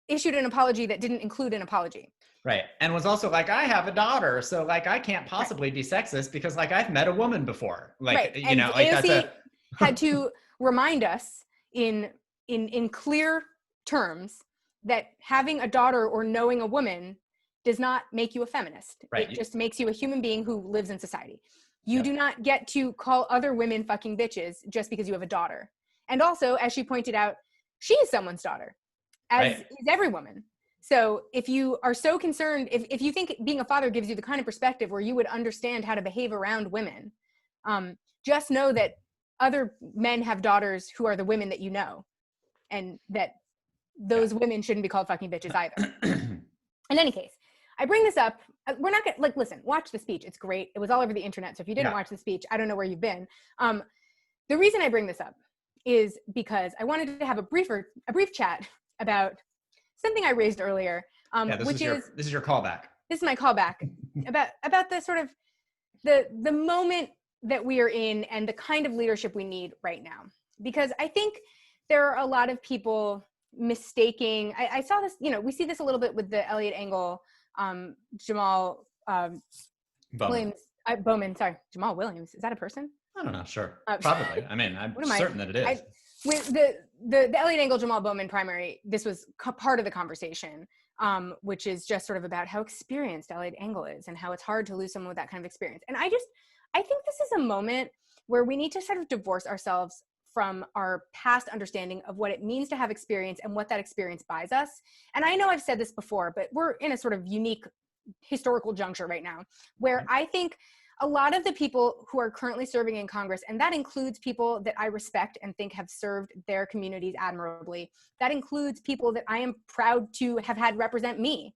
issued an apology that didn't include an apology. Right. And was also like, I have a daughter, so like I can't possibly be sexist because like I've met a woman before. Like, and like AOC had to remind us in clear terms that having a daughter or knowing a woman does not make you a feminist. Right. It just makes you a human being who lives in society. You do not get to call other women fucking bitches just because you have a daughter. And also, as she pointed out, she is someone's daughter, as is every woman. So if you are so concerned, if you think being a father gives you the kind of perspective where you would understand how to behave around women, just know that other men have daughters who are the women that you know, and that those women shouldn't be called fucking bitches either. In any case, I bring this up. We're not gonna, like, listen, watch the speech. It's great. It was all over the internet. So if you didn't watch the speech, I don't know where you've been. The reason I bring this up is because I wanted to have a brief chat about something I raised earlier, this is your callback. This is my callback about the sort of the moment that we are in and the kind of leadership we need right now. Because I think there are a lot of people mistaking. I saw this, we see this a little bit with the Eliot Engel, Jamal Williams, Bowman. Sorry, Jamal Williams. Is that a person? I don't know. Sure, probably. I mean, I'm certain that it is. With the Eliot Engel Jamal Bowman primary, this was part of the conversation, which is just sort of about how experienced Eliot Engel is and how it's hard to lose someone with that kind of experience. And I think this is a moment where we need to sort of divorce ourselves from our past understanding of what it means to have experience and what that experience buys us. And I know I've said this before, but we're in a sort of unique historical juncture right now where I think a lot of the people who are currently serving in Congress, and that includes people that I respect and think have served their communities admirably, that includes people that I am proud to have had represent me,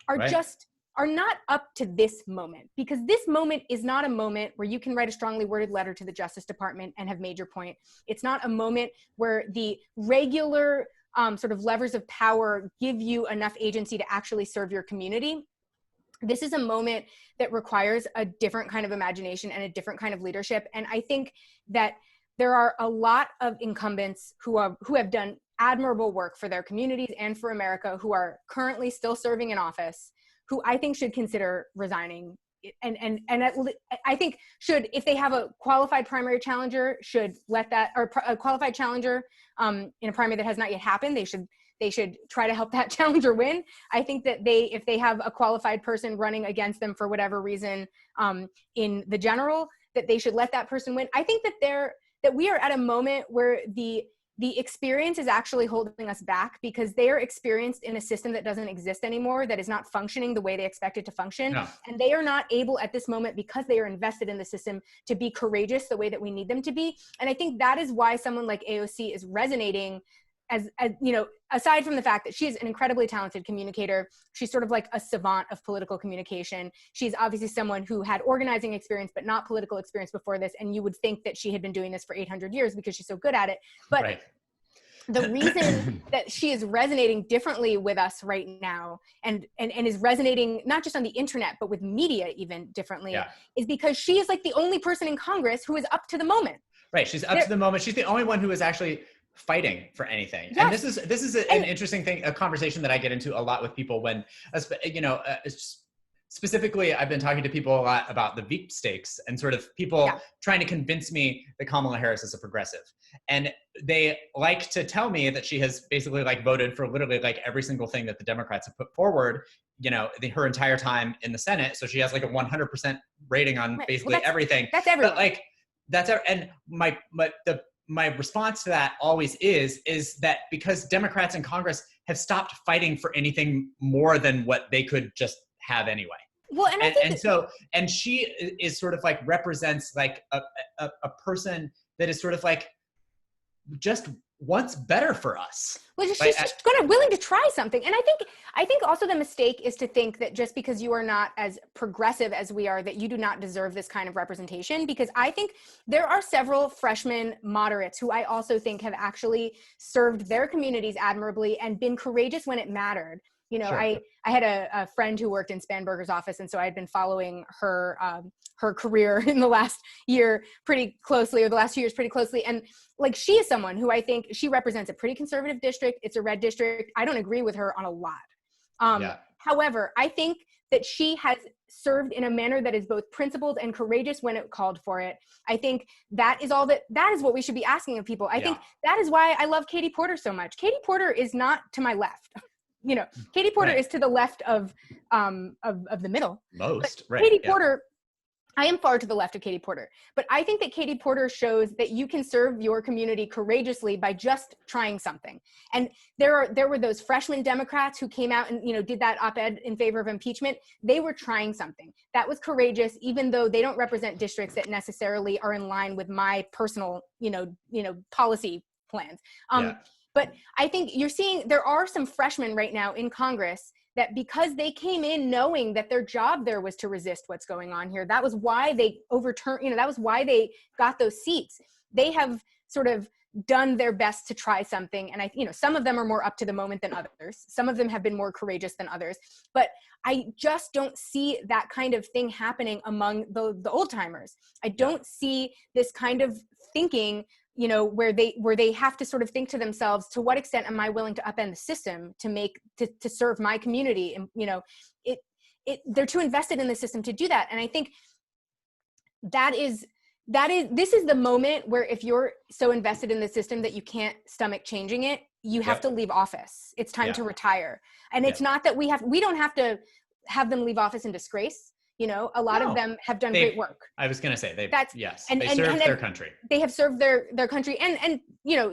are not up to this moment, because this moment is not a moment where you can write a strongly worded letter to the Justice Department and have made your point. It's not a moment where the regular sort of levers of power give you enough agency to actually serve your community. This is a moment that requires a different kind of imagination and a different kind of leadership. And I think that there are a lot of incumbents who have done admirable work for their communities and for America, who are currently still serving in office, who I think should consider resigning. And I think should, if they have a qualified primary challenger, should let that, or a qualified challenger in a primary that has not yet happened, they should try to help that challenger win. I think that if they have a qualified person running against them for whatever reason in the general, that they should let that person win. I think that we are at a moment where the experience is actually holding us back, because they are experienced in a system that doesn't exist anymore, that is not functioning the way they expect it to function. No. And they are not able at this moment, because they are invested in the system, to be courageous the way that we need them to be. And I think that is why someone like AOC is resonating, as aside from the fact that she's an incredibly talented communicator. She's sort of like a savant of political communication. She's obviously someone who had organizing experience, but not political experience before this. And you would think that she had been doing this for 800 years because she's so good at it. But the reason that she is resonating differently with us right now and is resonating not just on the internet, but with media even differently, is because she is like the only person in Congress who is up to the moment. Right. She's up to the moment. She's the only one who is actually fighting for anything. Yes. And this is an interesting thing, a conversation that I get into a lot with people when, specifically, I've been talking to people a lot about the Veep stakes and sort of people trying to convince me that Kamala Harris is a progressive. And they like to tell me that she has basically like voted for literally like every single thing that the Democrats have put forward, her entire time in the Senate. So she has like a 100% rating on basically everything. That's everyone. But and my response to that always is that because Democrats in Congress have stopped fighting for anything more than what they could just have anyway. Well, and she is sort of like represents like a person that is sort of like just wants better for us. Well, she's just willing to try something. And I think also the mistake is to think that just because you are not as progressive as we are, that you do not deserve this kind of representation. Because I think there are several freshman moderates who I also think have actually served their communities admirably and been courageous when it mattered. Sure. I had a friend who worked in Spanberger's office, and so I had been following her career in the last year pretty closely, or the last 2 years pretty closely. And like, she is someone who I think she represents a pretty conservative district. It's a red district. I don't agree with her on a lot. However, I think that she has served in a manner that is both principled and courageous when it called for it. I think that is what we should be asking of people. I think that is why I love Katie Porter so much. Katie Porter is not to my left. Katie Porter is to the left of the middle. Katie Porter, I am far to the left of Katie Porter, but I think that Katie Porter shows that you can serve your community courageously by just trying something. And there were those freshman Democrats who came out and did that op-ed in favor of impeachment. They were trying something that was courageous, even though they don't represent districts that necessarily are in line with my personal policy plans. But I think you're seeing there are some freshmen right now in Congress that because they came in knowing that their job there was to resist what's going on here, that was why they overturned, that was why they got those seats. They have sort of done their best to try something. And some of them are more up to the moment than others. Some of them have been more courageous than others, but I just don't see that kind of thing happening among the old timers. I don't see this kind of thinking, where they have to sort of think to themselves, to what extent am I willing to upend the system to serve my community? And, they're too invested in the system to do that. And I think this is the moment where if you're so invested in the system that you can't stomach changing it, you have to leave office. It's time to retire. And it's not that we don't have to have them leave office in disgrace. A lot of them have done great work. I was going to say they served their country. They have served their country and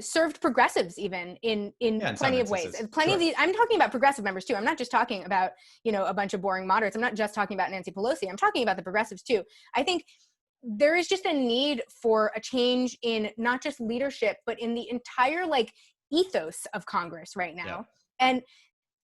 served progressives even in plenty of ways. Plenty of these, I'm talking about progressive members too. I'm not just talking about, a bunch of boring moderates. I'm not just talking about Nancy Pelosi. I'm talking about the progressives too. I think there is just a need for a change in not just leadership, but in the entire ethos of Congress right now. Yeah. And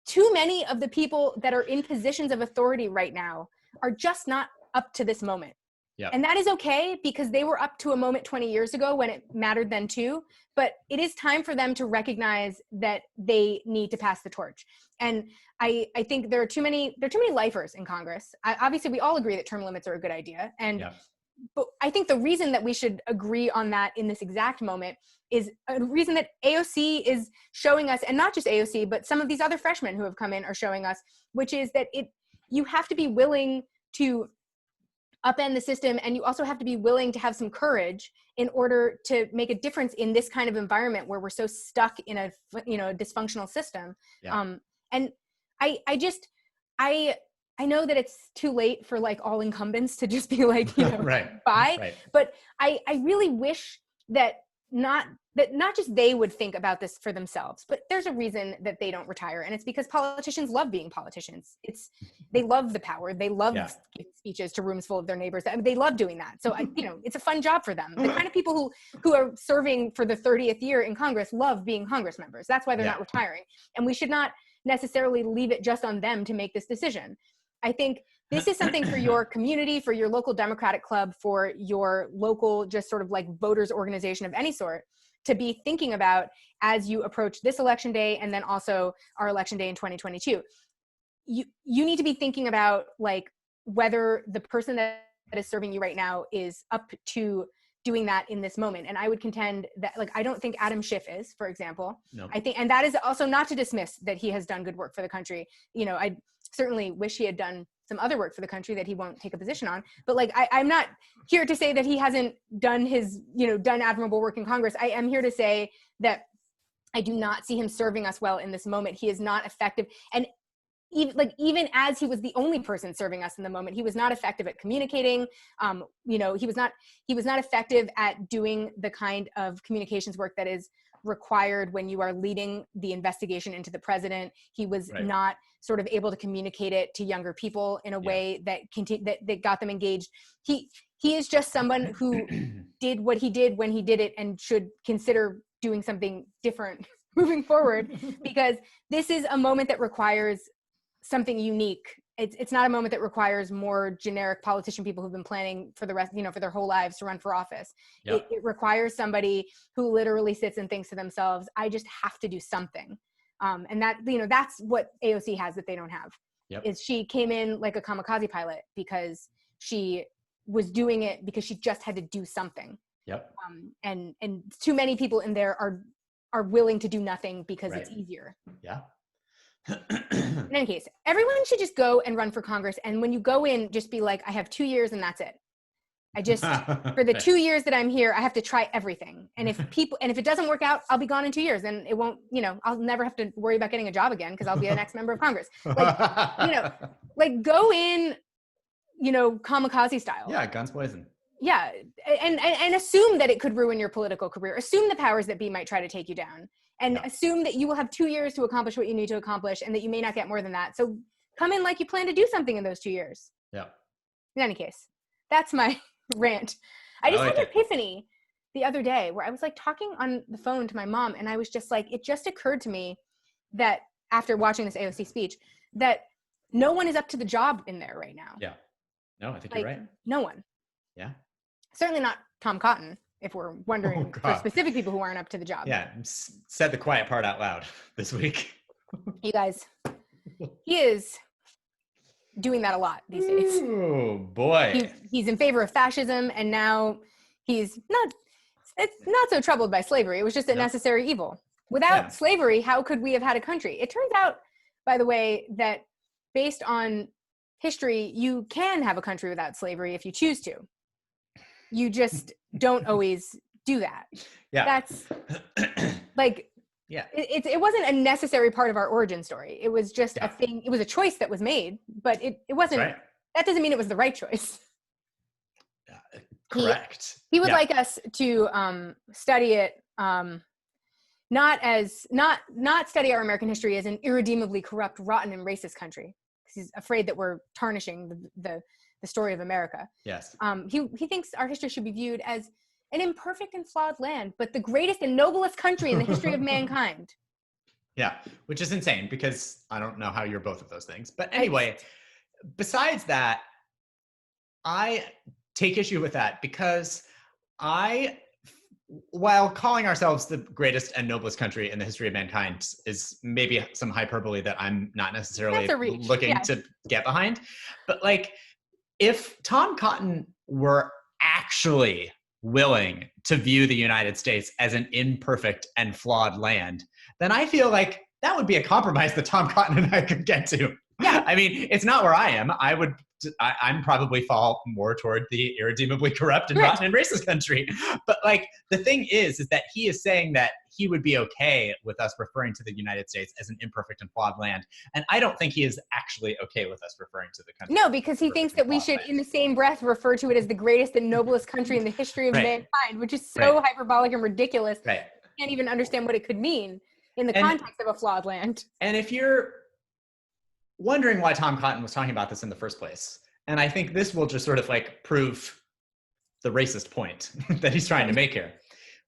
too many of the people that are in positions of authority right now are just not up to this moment. Yeah. And that is okay, because they were up to a moment 20 years ago when it mattered then too. But it is time for them to recognize that they need to pass the torch. And I think there are too many lifers in Congress. Obviously, we all agree that term limits are a good idea. But I think the reason that we should agree on that in this exact moment is a reason that AOC is showing us, and not just AOC, but some of these other freshmen who have come in are showing us, which is that you have to be willing to upend the system, and you also have to be willing to have some courage in order to make a difference in this kind of environment where we're so stuck in a dysfunctional system. Yeah. And I know that it's too late for all incumbents to just be bye. Right. But I really wish that not just they would think about this for themselves, but there's a reason that they don't retire. And it's because politicians love being politicians. They love the power. They love giving speeches to rooms full of their neighbors. I mean, they love doing that. So it's a fun job for them. The kind of people who are serving for the 30th year in Congress love being Congress members. That's why they're not retiring. And we should not necessarily leave it just on them to make this decision. I think this is something for your community, for your local Democratic club, for your local just sort of voters organization of any sort to be thinking about as you approach this election day and then also our election day in 2022. You need to be thinking about whether the person that is serving you right now is up to doing that in this moment. And I would contend that I don't think Adam Schiff is, for example. No. I think, and that is also not to dismiss that he has done good work for the country. I certainly wish he had done some other work for the country that he won't take a position on. But I'm not here to say that he hasn't done done admirable work in Congress. I am here to say that I do not see him serving us well in this moment. He is not effective. And even as he was the only person serving us in the moment, he was not effective at communicating. He was not effective at doing the kind of communications work that is required when you are leading the investigation into the president. He was not sort of able to communicate it to younger people in a way that got them engaged. He is just someone who did what he did when he did it and should consider doing something different moving forward, because this is a moment that requires something unique. It's not a moment that requires more generic politician people who've been planning for the rest, for their whole lives to run for office. Yep. It requires somebody who literally sits and thinks to themselves, I just have to do something. And that, that's what AOC has that they don't have. Yep. Is she came in like a kamikaze pilot because she was doing it because she just had to do something. Yep. And too many people in there are willing to do nothing because it's easier. Yeah. In any case, everyone should just go and run for Congress. And when you go in, just be like, I have 2 years and that's it. I just, for the 2 years that I'm here, I have to try everything. And if it doesn't work out, I'll be gone in 2 years and it won't, I'll never have to worry about getting a job again because I'll be the next member of Congress. Go in, kamikaze style. Yeah, guns blazing. Yeah. And assume that it could ruin your political career. Assume the powers that be might try to take you down. And assume that you will have 2 years to accomplish what you need to accomplish and that you may not get more than that. So come in like you plan to do something in those 2 years. Yeah. In any case, that's my rant. I just had an epiphany the other day where I was talking on the phone to my mom and I was just it just occurred to me that after watching this AOC speech, that no one is up to the job in there right now. Yeah. No, I think Like, you're right. no one. Yeah. Certainly not Tom Cotton, if we're wondering for God. specific people who aren't up to the job. Yeah. Said the quiet part out loud this week. You guys, he is doing that a lot these days. Oh boy. He's in favor of fascism, and now he's not so troubled by slavery. It was just a necessary evil. Without slavery, how could we have had a country? It turns out, by the way, that based on history, you can have a country without slavery if you choose to. You just don't always do that. Yeah. That's like, yeah. It wasn't a necessary part of our origin story. It was just a thing. It was a choice that was made, but it wasn't, that doesn't mean it was the right choice. Correct. He would like us to study it, not study our American history as an irredeemably corrupt, rotten, and racist country. He's afraid that we're tarnishing the story of America. Yes. He thinks our history should be viewed as an imperfect and flawed land, but the greatest and noblest country in the history of mankind. Yeah, which is insane because I don't know how you're both of those things. But anyway, besides that, I take issue with that because while calling ourselves the greatest and noblest country in the history of mankind is maybe some hyperbole that I'm not necessarily looking to get behind, but like, if Tom Cotton were actually willing to view the United States as an imperfect and flawed land, then I feel like that would be a compromise that Tom Cotton and I could get to. Yeah. I mean, it's not where I am. I'm probably fall more toward the irredeemably corrupt and rotten and racist country. But like, the thing is that he is saying that he would be okay with us referring to the United States as an imperfect and flawed land. And I don't think he is actually okay with us referring to the country. No, because he thinks that we should, in the same breath, refer to it as the greatest and noblest country in the history of mankind, which is so hyperbolic and ridiculous. Right. You can't even understand what it could mean in the context of a flawed land. And if you're wondering why Tom Cotton was talking about this in the first place, and I think this will just sort of like prove the racist point that he's trying to make here,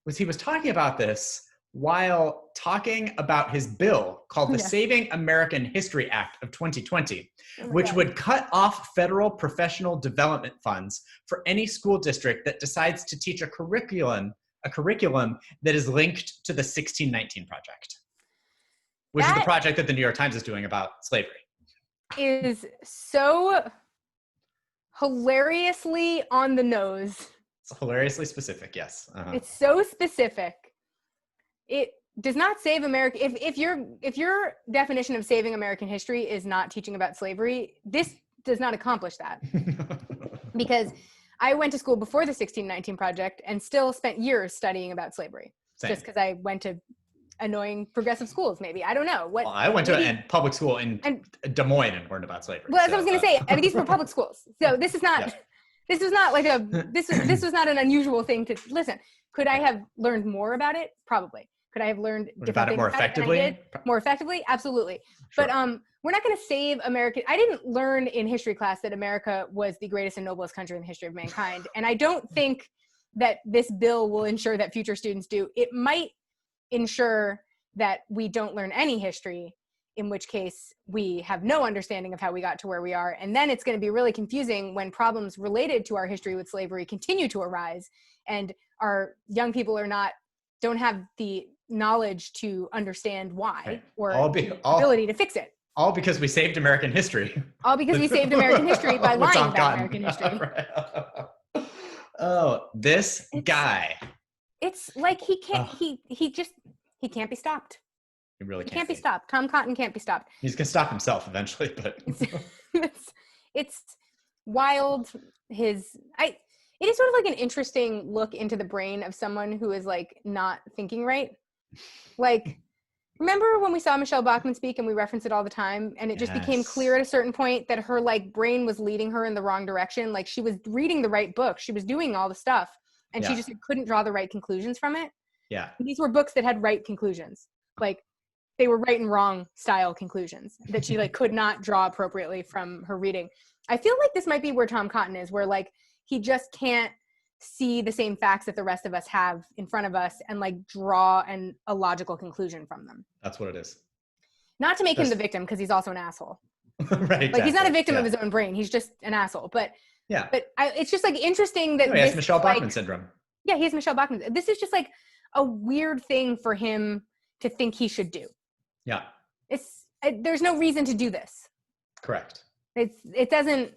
was he was talking about this while talking about his bill called the Saving American History Act of 2020, which would cut off federal professional development funds for any school district that decides to teach a curriculum that is linked to the 1619 Project, which is the project that the New York Times is doing about slavery. Is so hilariously on the nose. It's hilariously specific, yes. It's so specific. It does not save America. If your definition of saving American history is not teaching about slavery, this does not accomplish that. Because I went to school before the 1619 Project and still spent years studying about slavery. Same. Just because I went to annoying progressive schools, maybe. I don't know. Well, I went to a public school in Des Moines and learned about slavery. Well, as I was going to say, I mean, these were public schools. So this is not, this was not like this was not an unusual thing to listen. Could I have learned more about it? Probably. Could I have learned different things more effectively? More effectively? Absolutely. Sure. But we're not going to save America. I didn't learn in history class that America was the greatest and noblest country in the history of mankind. And I don't think that this bill will ensure that future students do. It might ensure that we don't learn any history, in which case we have no understanding of how we got to where we are. And then it's going to be really confusing when problems related to our history with slavery continue to arise and our young people don't have the knowledge to understand why or the ability to fix it. All because we saved American history. All because we saved American history by lying about American history. Oh, this guy. It's like he can't, he can't be stopped. He really can't. He can't be stopped. Tom Cotton can't be stopped. He's going to stop himself eventually, but. it's wild. It is sort of like an interesting look into the brain of someone who is like not thinking right. Like, remember when we saw Michelle Bachmann speak and we reference it all the time and it just became clear at a certain point that her like brain was leading her in the wrong direction. Like she was reading the right book. She was doing all the stuff and she just couldn't draw the right conclusions from it. Yeah. And these were books that had right conclusions. Like they were right and wrong style conclusions that she like could not draw appropriately from her reading. I feel like this might be where Tom Cotton is, where like he just can't see the same facts that the rest of us have in front of us and like draw a logical conclusion from them. That's what it is. Not to make him the victim, because he's also an asshole. Right. Exactly. Like he's not a victim of his own brain. He's just an asshole. But it's just like interesting that he has Michelle Bachmann syndrome. Yeah, he has Michelle Bachmann. This is just like a weird thing for him to think he should do. Yeah. There's no reason to do this. Correct. It doesn't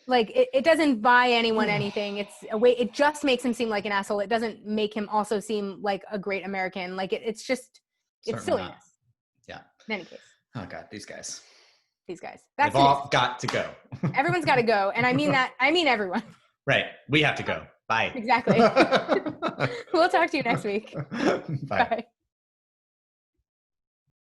like it doesn't buy anyone anything. It's a way. It just makes him seem like an asshole. It doesn't make him also seem like a great American. Like it's just it's silliness. Not. Yeah. In any case. Oh God, these guys. They've all got to go. Everyone's got to go, and I mean that. I mean everyone. Right. We have to go. Bye. Exactly. We'll talk to you next week. Bye. Bye.